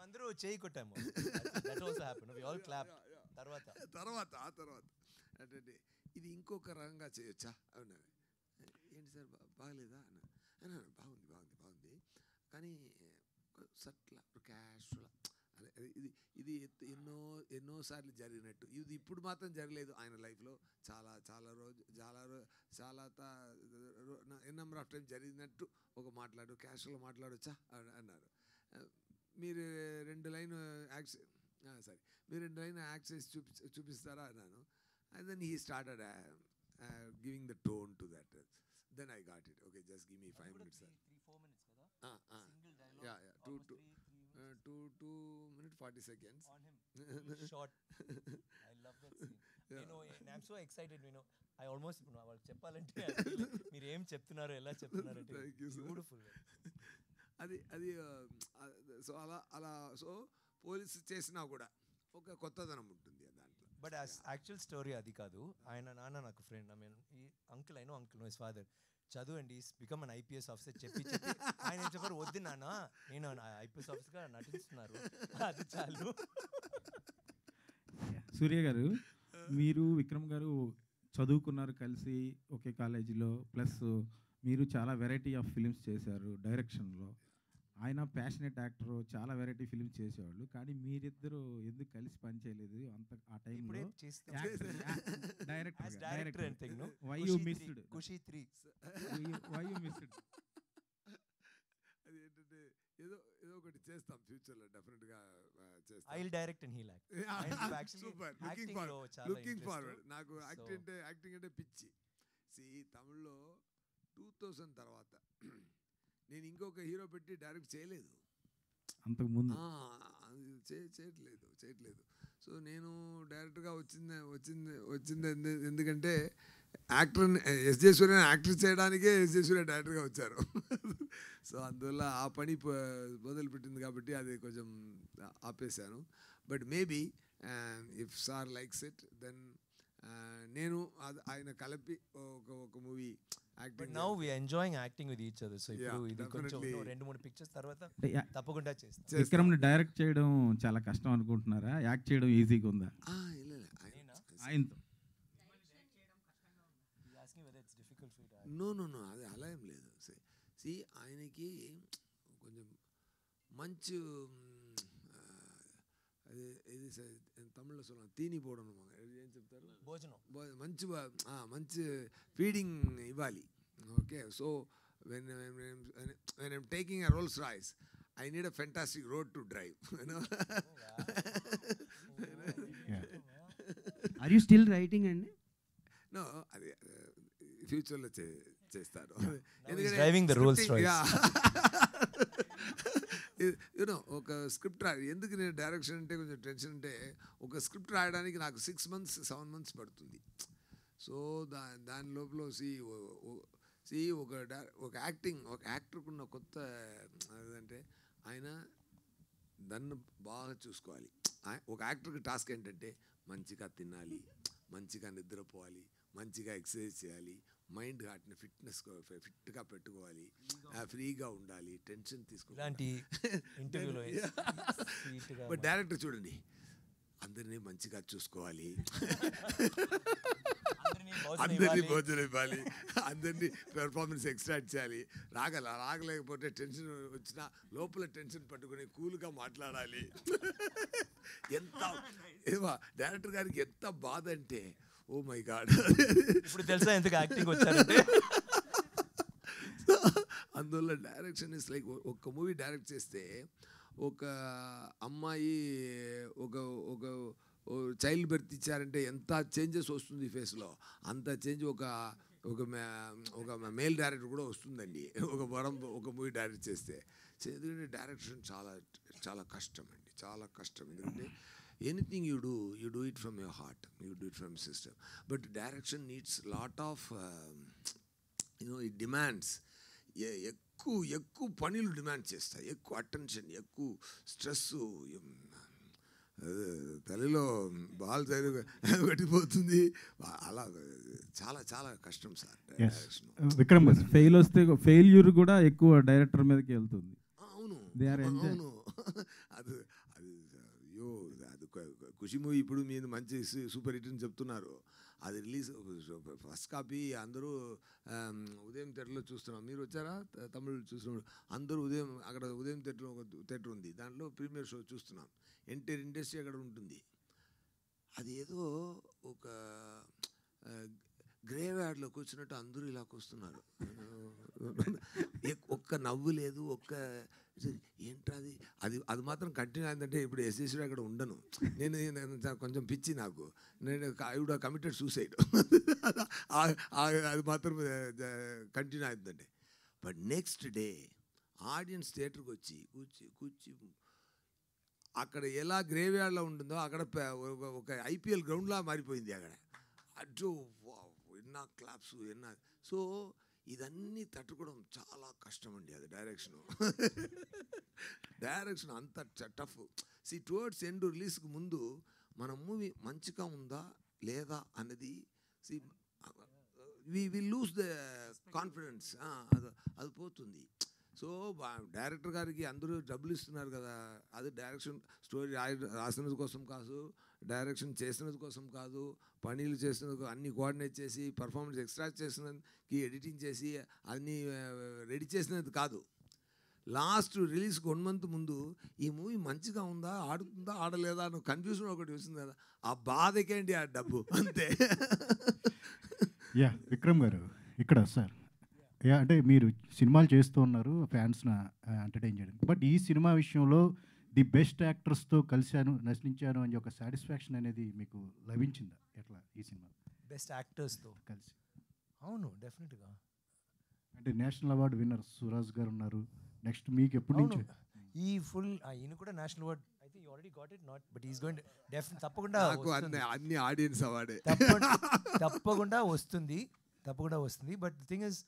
అందరూ చేయి కొట్టాము. తర్వాత అంటే ఇది ఇంకొక రకంగా చేయొచ్చా అన్నారు. ఏంటి సార్ బాగలేదా అన్నాను. బాగుంది కానీ సట్ల క్యాషువల్ ఇది ఎన్నోసార్లు జరిగినట్టు, ఇది ఇప్పుడు మాత్రం జరగలేదు ఆయన లైఫ్లో. చాలా నెంబర్ ఆఫ్ టైం జరిగినట్టు ఒక క్యాషువల్గా మాట్లాడొచ్చా అన్నారు. మీరు 2 లైన్ యాక్ట్ చేసి చూపిస్తారా అన్నాను. And then he started giving the tone to that. Then I got it. Okay, just give me 5 minutes sir. 3-4 minutes కదా. Yeah, 2 minutes 40 seconds on him. Short. I love that scene. You know, I'm so excited. You know, I almost వాళ్ళు చెప్పాలంటే మీరు ఏం చెప్తున్నారు, ఎలా చెప్తున్నారు అంటే beautiful. అది సో అలా సో పోలీసు చేసినా కూడా ఒక కొత్తదనం ఉంటుంది దాంట్లో. బట్ యాక్చువల్ స్టోరీ అది కాదు. ఆయన నాన్న నాకు ఫ్రెండ్, ఐ మీన్ ఈ అంకుల్ నో హిస్ ఫాదర్, చదువండి, బికమ్ అన్ IPS ఆఫీసర్ చెప్పి ఆయన ఏం చెప్పారు, వద్దు నాన్న నేను IPS ఆఫీసర్గా నటిస్తున్నారు, అది చాలు. సూర్య గారు, మీరు విక్రమ్ గారు చదువుకున్నారు కలిసి ఒకే కాలేజీలో, ప్లస్ మీరు చాలా వెరైటీ ఆఫ్ ఫిలిమ్స్ చేశారు డైరెక్షన్లో. ఆయన ప్యాషనెట్ యాక్టర్, చాలా వెరైటీ ఫిలిమ్స్ చేసేవాళ్ళు, కానీ మీరిద్దరు ఎందుకు కలిసి పనిచేయలేదు అంత ఆ టైంలో? Director why you missed? Kushi 3 why you missed? అది ఏంటంటే ఏదో ఒకటి చేస్తాం ఫ్యూచర్లో, డెఫినెట్గా చేస్తాం. I will direct and he like. Super, looking forward. నాకు యాక్టింగ్ అంటే పిచ్చి. తమిళ్లో 2000 తర్వాత నేను ఇంకొక హీరో పెట్టి డైరెక్ట్ చేయలేదు అంతకుముందు, చేయట్లేదు. సో నేను డైరెక్ట్గా వచ్చింది ఎందుకంటే యాక్టర్ ఎస్జే సూర్యని యాక్టర్ చేయడానికే ఎస్జే సూర్య డైరెక్టర్గా వచ్చారు. సో అందువల్ల ఆ పని మొదలుపెట్టింది కాబట్టి అది కొంచెం ఆపేశాను. But maybe if sir likes it then నేను ఆయన కలిపి ఒక movie But now we are enjoying acting with each other. So ఇప్పుడు ఇది కొంచెం 2-3 పిక్చర్స్ తర్వాత తప్పకుండా చేస్తాం. విక్రమ్ని డైరెక్ట్ చేయడం చాలా కష్టం అనుకుంటున్నారా? యాక్ట్ చేయడం ఈజీగా ఉందా? ఆయనతో నో అది అలా ఏం లేదు. సి ఆయనకి కొంచెం మంచి అది ఇది తమిళ్లో சொல்லலாம் తీని పోవడం ఏం చెప్తారు, భోజనం మంచి ఫీడింగ్ ఇవ్వాలి. Okay, so when I'm taking a Rolls Royce, I need a fantastic road to drive, you know. Are you still writing అండి? No, అది ఫ్యూచర్లో చేస్తారు. driving the Rolls Royce. You know ఒక స్క్రిప్ట్ ఎందుకు నేను డైరెక్షన్ అంటే కొంచెం టెన్షన్ అంటే ఒక స్క్రిప్ట్ రాయడానికి నాకు 6 months 7 months పడుతుంది. సో దాని లోపల ఒక యాక్టర్కు ఉన్న కొత్త అదంటే ఆయన దాన్ని బాగా చూసుకోవాలి. ఒక యాక్టర్కి టాస్క్ ఏంటంటే మంచిగా తినాలి, మంచిగా నిద్రపోవాలి, మంచిగా ఎక్సర్సైజ్ చేయాలి, మైండ్ హార్ట్ని ఫిట్గా పెట్టుకోవాలి, ఫ్రీగా ఉండాలి, టెన్షన్ తీసుకోవాలి. బట్ డైరెక్టర్ చూడండి, అందరినీ మంచిగా చూసుకోవాలి, అందరినీ భోజనం ఇవ్వాలి, అందరినీ పెర్ఫార్మెన్స్ ఎక్స్ట్రాక్ట్ చేయాలి. రాగలేకపోతే టెన్షన్ వచ్చినా లోపల టెన్షన్ పట్టుకుని కూల్గా మాట్లాడాలి. ఎంత డైరెక్టర్ గారికి ఎంత బాధ అంటే, ఓ మై గాడ్, ఇప్పుడు తెలుసా ఎందుకు యాక్టింగ్ వచ్చారంటే. అందువల్ల డైరెక్షన్ ఇస్ లైక్ ఒక మూవీ డైరెక్ట్ చేస్తే ఒక అమ్మాయి ఒక చైల్డ్ బర్త్ ఇచ్చారంటే ఎంత చేంజెస్ వస్తుంది ఫేస్లో, అంత చేంజ్ ఒక మేల్ డైరెక్టర్ కూడా వస్తుందండి ఒక మూవీ డైరెక్ట్ చేస్తే. ఎందుకంటే డైరెక్షన్ చాలా చాలా కష్టం అండి, చాలా కష్టం. ఎందుకంటే anything you do it from your heart, you do it from system. But direction needs lot of it demands ఎక్కువ పనులు డిమాండ్ చేస్తాయి, ఎక్కువ అటెన్షన్, ఎక్కువ స్ట్రెస్, తల్లిలో బాల్ పట్టిపోతుంది, అలా చాలా చాలా కష్టం సార్ డైరెక్షన్. విక్రమ్ ఫెయిల్యూర్ కూడా ఎక్కువ డైరెక్టర్ మీదకి వెళ్తుంది. అవును అది అది ఖుషి మూవీ ఇప్పుడు మీరు మంచి సూపర్ హిట్ అని చెప్తున్నారు. అది రిలీజ్ ఫస్ట్ కాపీ అందరూ ఉదయం థియేటర్లో చూస్తున్నాం. మీరు వచ్చారా? తమిళ్ చూస్తున్నాడు అందరూ అక్కడ ఉదయం థియేటర్ ఉంది, దాంట్లో ప్రీమియర్ షో చూస్తున్నాం. ఎంటైర్ ఇండస్ట్రీ అక్కడ ఉంటుంది. అది ఏదో ఒక గ్రేవ్ యార్డ్లో కూర్చున్నట్టు అందరూ ఇలా కూస్తున్నారు, ఒక్క నవ్వు లేదు, ఏంటది అది మాత్రం కంటిన్యూ అయిందంటే ఇప్పుడు ఎస్ఎస్సీ అక్కడ ఉండను నేను, కొంచెం పిచ్చి నాకు, నేను I would have committed suicide. అది మాత్రం కంటిన్యూ అయిందంటే. బట్ నెక్స్ట్ డే ఆడియన్స్ థియేటర్కి వచ్చి కూర్చి అక్కడ ఎలా గ్రేవ్ యార్డ్లో ఉంటుందో అక్కడ ఒక ఐపీఎల్ గ్రౌండ్లా మారిపోయింది అక్కడ. అటు ఎన్నా క్లాప్స్ ఎన్నా. సో ఇదన్నీ తట్టుకోవడం చాలా కష్టం అండి. అది డైరెక్షన్ అంత టఫ్. టువర్డ్స్ ఎండ్ రిలీజ్కి ముందు మన మూవీ మంచిగా ఉందా లేదా అన్నది we will lose the confidence, అది పోతుంది. సో డైరెక్టర్ గారికి అందరూ డబ్బులు ఇస్తున్నారు కదా, అది డైరెక్షన్ స్టోరీ రాసినది కోసం కాదు, డైరెక్షన్ చేసినది కోసం కాదు, పనీలు చేసినందుకు అన్నీ కోఆర్డినేట్ చేసి పర్ఫార్మెన్స్ ఎక్స్ట్రాక్ట్ చేసినందుకు ఎడిటింగ్ చేసి అన్నీ రెడీ చేసినది కాదు. లాస్ట్ రిలీజ్కి 1 month ముందు ఈ మూవీ మంచిగా ఉందా, ఆడుతుందా, ఆడలేదా అని కన్ఫ్యూజన్ ఒకటి వస్తుంది కదా, ఆ బాధకేంటి ఆ డబ్బు అంతే. విక్రమ్ గారు ఇక్కడ సార్, అంటే మీరు సినిమాలు చేస్తూ ఉన్నారు ఫ్యాన్స్ని ఎంటర్టైన్ చేయడానికి, బట్ ఈ సినిమా విషయంలో ది బెస్ట్ యాక్టర్స్తో కలిశాను, నశించాను అని ఒక సాటిస్ఫాక్షన్ అనేది మీకు లభించిందా? ఎట్లా ఈ సినిమా బెస్ట్ యాక్టర్స్తో కలిసి? అవును, డెఫినెట్గా. అంటే నేషనల్ అవార్డు విన్నర్ సురాజ్ గారు ఉన్నారు. నెక్స్ట్ మీకు ఎప్పటి నుంచి ఈ ఫుల్ ఈయన కూడా national award I think you already got it not but is going తప్పకుండా నాకు వస్తుంది. అన్ని ఆడియన్స్ అవార్డే. తప్పకుండా వస్తుంది but the thing is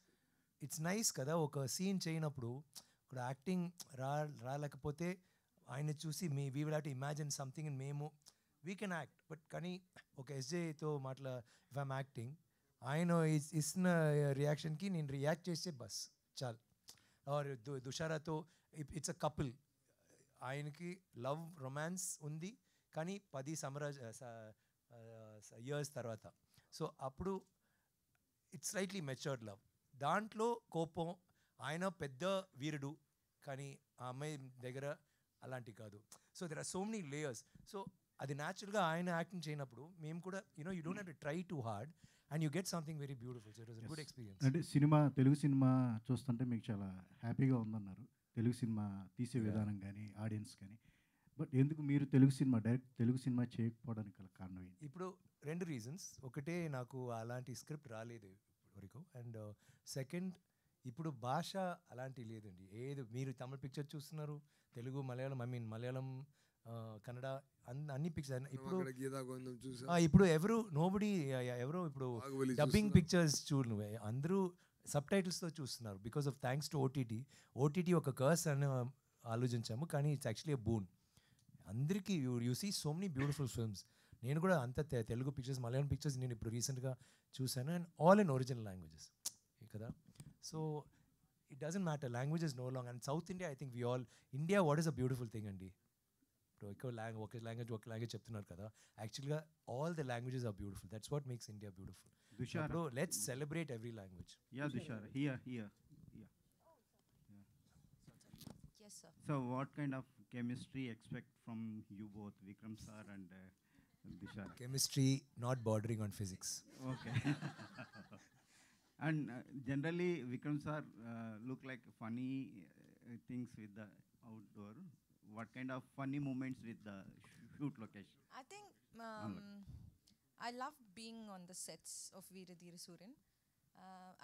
it's nice కదా ఒక సీన్ చేయనప్పుడు ఇప్పుడు యాక్టింగ్ రాలేకపోతే ఆయన చూసి we will have to imagine something and మేము వీ కెన్ యాక్ట్ బట్ కానీ ఒక ఎస్జేతో ఇఫ్ ఐమ్ యాక్టింగ్ ఆయన ఇస్తున్న రియాక్షన్కి నేను రియాక్ట్ చేస్తే బస్ చాలు. ఆర్ దుషారాతో ఇట్స్ అ కపుల్, ఆయనకి లవ్ రొమాన్స్ ఉంది కానీ 10 ఇయర్స్ తర్వాత, సో అప్పుడు ఇట్స్ స్లైట్లీ మెచ్యూర్డ్ లవ్. దాంట్లో కోపం, ఆయన పెద్ద వీరుడు కానీ ఆ అమ్మాయి దగ్గర అలాంటి కాదు. So there are so many layers. So అది న్యాచురల్గా ఆయన యాక్టింగ్ చేయనప్పుడు మేము కూడా you don't have to try too hard and you get something very beautiful. So it was a good experience. అంటే తెలుగు సినిమా చూస్తుంటే మీకు చాలా హ్యాపీగా ఉందన్నారు, తెలుగు సినిమా తీసే విధానం కానీ ఆడియన్స్ కానీ. బట్ ఎందుకు మీరు డైరెక్ట్ తెలుగు సినిమా చేయకపోవడానికి గల కారణం ఏంటి? ఇప్పుడు 2 రీజన్స్. ఒకటే నాకు అలాంటి స్క్రిప్ట్ రాలేదు వరకు, అండ్ సెకండ్ ఇప్పుడు భాష అలాంటి లేదండి. మీరు తమిళ పిక్చర్ చూస్తున్నారు, తెలుగు మలయాళం కన్నడ అన్ని పిక్చర్ ఇప్పుడు ఇప్పుడు ఎవరు డబ్బింగ్ పిక్చర్స్ చూడు, అందరూ సబ్ టైటిల్స్తో చూస్తున్నారు because of thanks to OTT ఒక కర్స్ అని ఆలోచించాము కానీ ఇట్స్ యాక్చువల్లీ ఎ బూన్. అందరికీ you see so many beautiful films. నేను కూడా అంత తెలుగు పిక్చర్స్ మలయాళం పిక్చర్స్ నేను ఇప్పుడు రీసెంట్గా చూశాను, and all in original languages కదా. So it doesn't matter, languages no long. And south India I think India what is a beautiful thing అండి. ఇప్పుడు ఒక లాంగ్వేజ్ చెప్తున్నారు కదా, యాక్చువల్గా all the languages are beautiful. That's what makes India beautiful. Bro, let's celebrate every language. Yeah, Dushar. Here. Yeah. Yes, sir. So, what kind of chemistry expect from you both, Vikram sir and Dushar? Chemistry not bordering on physics. Okay. And generally, Vikram sir look like funny things with the outdoor. What kind of funny moments with the shoot location? I think I love being on the sets of Veera Dheera Suran.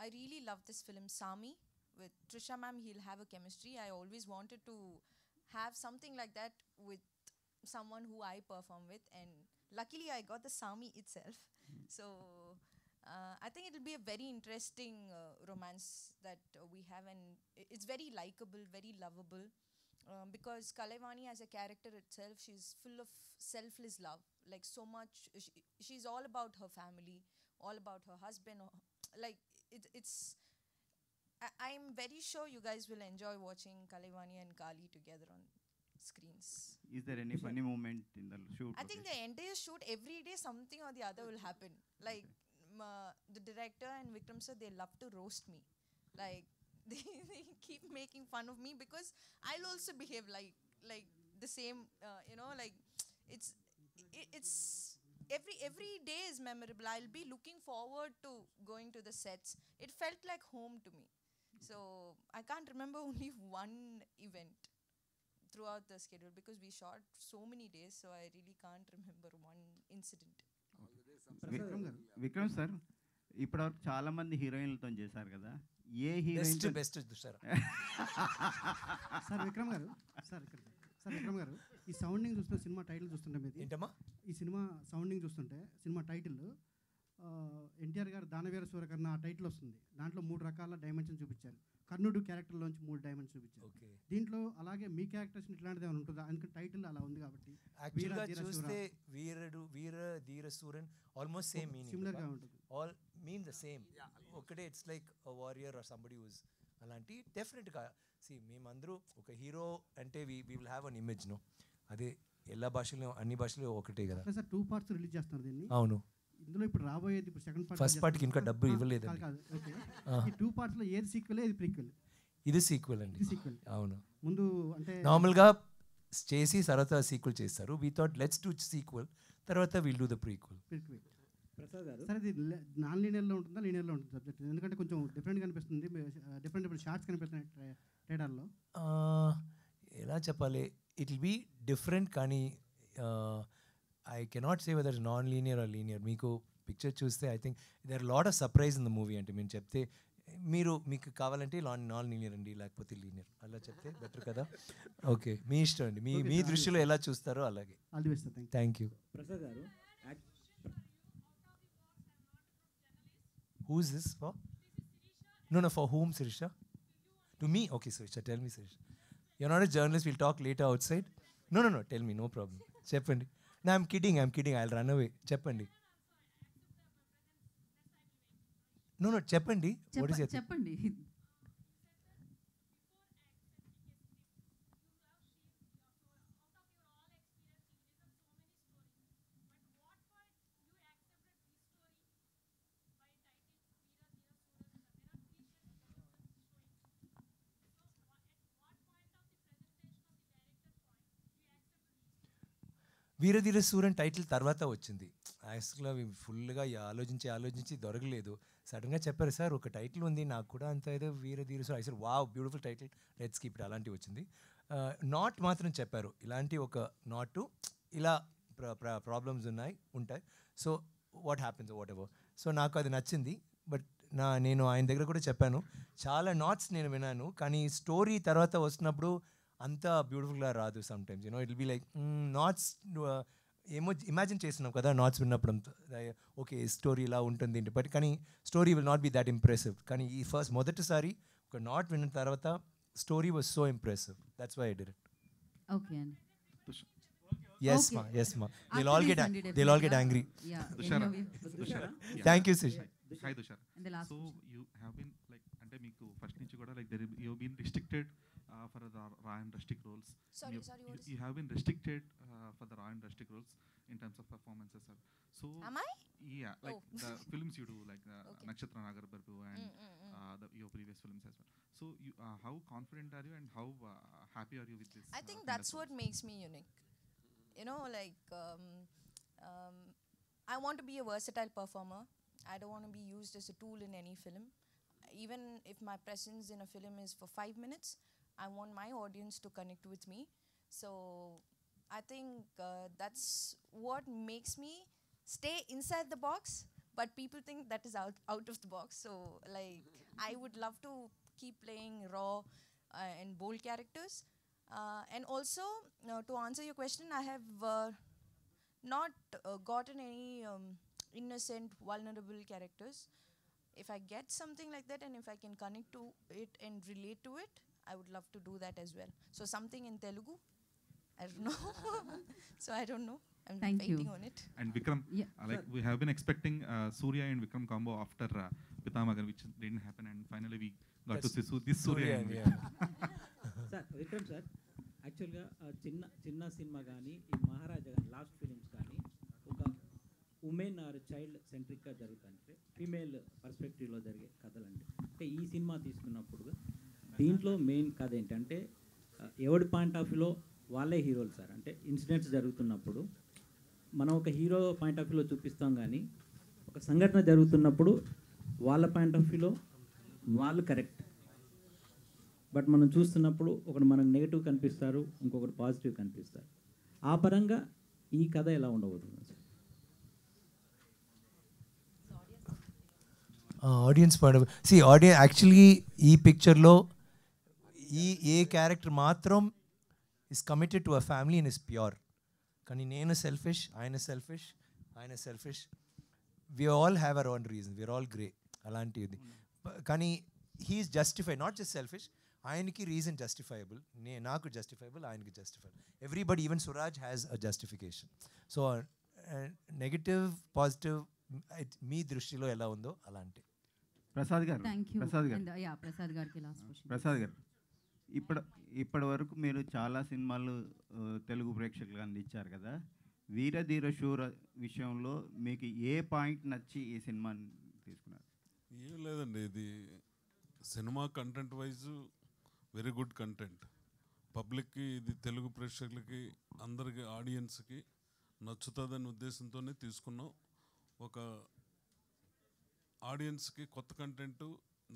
I really love this film Sami with Trisha ma'am. He'll have a chemistry. I always wanted to have something like that with someone who I perform with, and luckily I got the Sami itself. So I think it'll be a very interesting romance that we have, and it's very likable, very lovable. Because Kalaivani as a character itself, she's full of selfless love, like so much. She's all about her family, all about her husband. Like it's. I'm very sure you guys will enjoy watching Kalaivani and Kali together on screens. Is there any funny moment in the shoot? I think the entire shoot, every day something or the other will happen. Like the director and Vikram sir, they love to roast me. Like they keep making fun of me because I'll also behave like the same. Like it's every day is memorable. I'll be looking forward to going to the sets. It felt like home to me. So I can't remember only one event throughout the schedule because we shot so many days, so I really can't remember one incident. Vikram sir ఇప్పటివరకు చాలా మంది హీరోయిన్లతో చేశారు కదా, ఏ heroine best చూసారా? Sir Vikram గారు ఈ sounding చూస్తుంటే cinema title చూస్తుంటే మీది ఏంటమ్మా ఈ సినిమా సౌండింగ్ చూస్తుంటే సినిమా టైటిల్ ఎన్టీఆర్ గారు దానవీర సూరకర్ణ ఆ టైటిల్ వస్తుంది. దాంట్లో 3 రకాల డైమెన్షన్ చూపించారు. కర్ణుడు క్యారెక్టర్లోంచి 3 డైమెన్షన్ చూపించారు. దీంట్లో అలాగే మీ క్యారెక్టర్స్ ఇట్లాంటిది ఏమైనా ఉంటుందా? అందుకని టైటిల్ అలా ఉంది కాబట్టి యాక్చువల్గా చూస్తే Veera Dheera Sooran almost same meaning, సిమిలర్గా ఉంటుంది. ఆల్ మీన్ ద సేమ్ ఒకటే. It's like a warrior or somebody who's అలాంటి. డెఫినెట్గా మేమందరూ ఒక హీరో అంటే we will have an image. No అదే എല്ലാ భాషల్లో అన్ని భాషల్లో ఒకటే కదా సార్. 2 parts రిలీజ్ చేస్తున్నారు దీన్ని. అవును. ఇందులో ఇప్పుడు రాబోయేది ఇప్పుడు సెకండ్ పార్ట్. ఫస్ట్ పార్ట్కి ఇంకా డబ్బు ఇవ్వలేదు. ఓకే, ఈ 2 partsలో ఏది సీక్వెల్ ఏది ప్రీక్వెల్? ఇది సీక్వెల్ అండి. అవును. ముందు అంటే నార్మల్గా చేసి తర్వాత సీక్వెల్ చేస్తారు. We thought let's do sequel, తర్వాత will do the prequel. Sir ఇది నాన్ లీనియర్లో ఉంటుందా లీనియర్లో ఉంటుంది సబ్జెక్ట్? ఎందుకంటే కొంచెం డిఫరెంట్గా అనిపిస్తుంది, డిఫరెంట్ షార్ట్స్ కనిపిస్తున్నాయి ట్రేడర్లో. ఎలా చెప్పాలి, ఇట్ విల్ బీ డిఫరెంట్ కానీ I cannot say whether non linear or linear. మీకు పిక్చర్ చూస్తే I think there lot of surprise in the movie. అంటే మేము చెప్తే మీకు కావాలంటే నాన్ లీనియర్ అండి, లేకపోతే లీనియర్ అలా చెప్తే బెటర్ కదా. ఓకే, మీ ఇష్టం అండి, మీ దృష్టిలో ఎలా చూస్తారో అలాగే. All the best sir. Thank you. Prasad గారు Who is this for? No, for whom, Sirisha? To me? Okay, Sirisha, tell me, Sirisha. You're not a journalist, we'll talk later outside. No, tell me, no problem. Cheppandi. No, I'm kidding, I'll run away. Cheppandi. No, cheppandi. What is it? చెప్పండి. Veera Dheera సూరన్ title తర్వాత వచ్చింది. యాక్చువల్గా ఫుల్గా ఆలోచించి దొరకలేదు. సడన్గా చెప్పారు sir ఒక టైటిల్ ఉంది నాకు కూడా అంత ఏదో Veera Dheera Sooran. I said wow beautiful title, let's keep it. అలాంటివి వచ్చింది. నాట్ మాత్రం చెప్పారు, ఇలాంటి ఒక నాటు ఇలా ప్రాబ్లమ్స్ ఉంటాయి. So what happens what ever. So నాకు అది నచ్చింది. బట్ నేను ఆయన దగ్గర కూడా చెప్పాను, చాలా నాట్స్ నేను విన్నాను, కానీ స్టోరీ తర్వాత వస్తున్నప్పుడు అంత బ్యూటిఫుల్గా రాదు. Sometimes you know it will be like knots ఏమో ఇమాజిన్ చేస్తున్నాం కదా నాట్స్ విన్నప్పుడు, ఓకే స్టోరీ ఇలా ఉంటుంది, బట్ కానీ story will not be that impressive. కానీ ఈ మొదటిసారి ఒక నాట్ విన్న తర్వాత story was so impressive. That's why I did it. Okay అండి. Yes, ma. They'll all get angry. Yeah. Tushara. Thank you, Sish. Hi, Tushara. And the last so you have been like, ante meeku first nunchi kuda like you've been restricted for the raw and rustic roles. Sorry, you have been restricted for the raw and rustic roles in terms of performances, sir. So am I? Yeah, like the films you do, like Nakshatra Nagar Barbu and your previous films as well. So you, how confident are you and how happy are you with this? I think that's what makes me unique. You know, like I want to be a versatile performer. I don't want to be used as a tool in any film. Even if my presence in a film is for 5 minutes, I want my audience to connect with me. So I think that's what makes me stay inside the box, but people think that is out of the box. So like I would love to keep playing raw and bold characters. And also, to answer your question, I have not gotten any innocent, vulnerable characters. If I get something like that and if I can connect to it and relate to it, I would love to do that as well. So something in Telugu, I don't know. So I don't know. I'm waiting on it. And Vikram, like we have been expecting Surya and Vikram combo after Pitamagar, which didn't happen, and finally we got to see this Surya and sir Vikram sir, యాక్చువల్గా చిన్న cinema కానీ ఈ మహారాజా కానీ last films కానీ ఒక women are child సెంట్రిక్గా జరుగుతాయంటే female పర్స్పెక్టివ్లో జరిగే కథలండి. అంటే ఈ సినిమా తీసుకున్నప్పుడు దీంట్లో మెయిన్ కథ ఏంటంటే ఎవడి పాయింట్ ఆఫ్ వ్యూలో వాళ్ళే హీరోలు సార్. అంటే ఇన్సిడెంట్స్ జరుగుతున్నప్పుడు మనం ఒక హీరో పాయింట్ ఆఫ్ వ్యూలో చూపిస్తాం, కానీ ఒక సంఘటన జరుగుతున్నప్పుడు వాళ్ళ పాయింట్ ఆఫ్ వ్యూలో వాళ్ళు కరెక్ట్. బట్ మనం చూస్తున్నప్పుడు ఒకటి మనకు నెగిటివ్ కనిపిస్తారు, ఇంకొకటి పాజిటివ్ కనిపిస్తారు. ఆ పరంగా ఈ కథ ఎలా ఉండబోతుంది sir? Audience point audience actually ఈ పిక్చర్లో ఏ క్యారెక్టర్ మాత్రం is committed to a family and is pure. కానీ నేను సెల్ఫిష్, ఆయన selfish, we all have our own reason, we are all grey అలాంటిది. కానీ he is justified, not just selfish. ఆయనకి రీజన్ జస్టిఫైబుల్, నాకు జస్టిఫైబుల్, ఆయనకి justifiable. Everybody, even Suraj has a justification. So negative positive మీ దృష్టిలో ఎలా ఉందో అలాంటి. ప్రసాద్ గారు, ప్రసాద్ గారు ఇప్పటి వరకు మీరు చాలా సినిమాలు తెలుగు ప్రేక్షకులకు అందించారు కదా. వీరధీర శూర విషయంలో మీకు ఏ పాయింట్ నచ్చి ఈ సినిమాని తీసుకున్నారు? ఏం లేదండి, ఇది cinema content wise very good content. పబ్లిక్కి, ఇది తెలుగు ప్రేక్షకులకి, అందరికి ఆడియన్స్కి నచ్చుతుందనే ఉద్దేశంతోనే తీసుకున్నాం. ఒక ఆడియన్స్కి కొత్త కంటెంట్,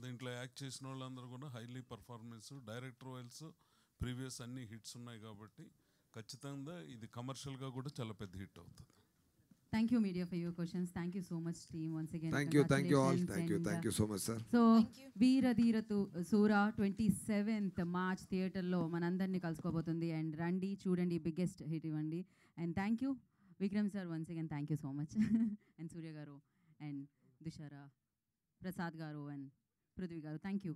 దీంట్లో యాక్ట్ చేసిన వాళ్ళందరూ కూడా highly performance, director vials previous అన్ని హిట్స్ ఉన్నాయి కాబట్టి ఖచ్చితంగా ఇది కమర్షియల్గా కూడా చాలా పెద్ద హిట్ అవుతుంది. Thank you, media, for your questions. Thank you so much, team. Once again, Thank you all. congratulations Thank you so much, sir. So, Veera Dheeratu Sura 27th March థియేటర్లో మనందరినీ కలుసుకోబోతుంది. అండ్ రండి, చూడండి, బిగ్గెస్ట్ హిట్ ఇవ్వండి. And thank you Vikram sir, once again thank you so much. And Surya garu, and Dushara, Prasad గారు, and Prithvi గారు, thank you.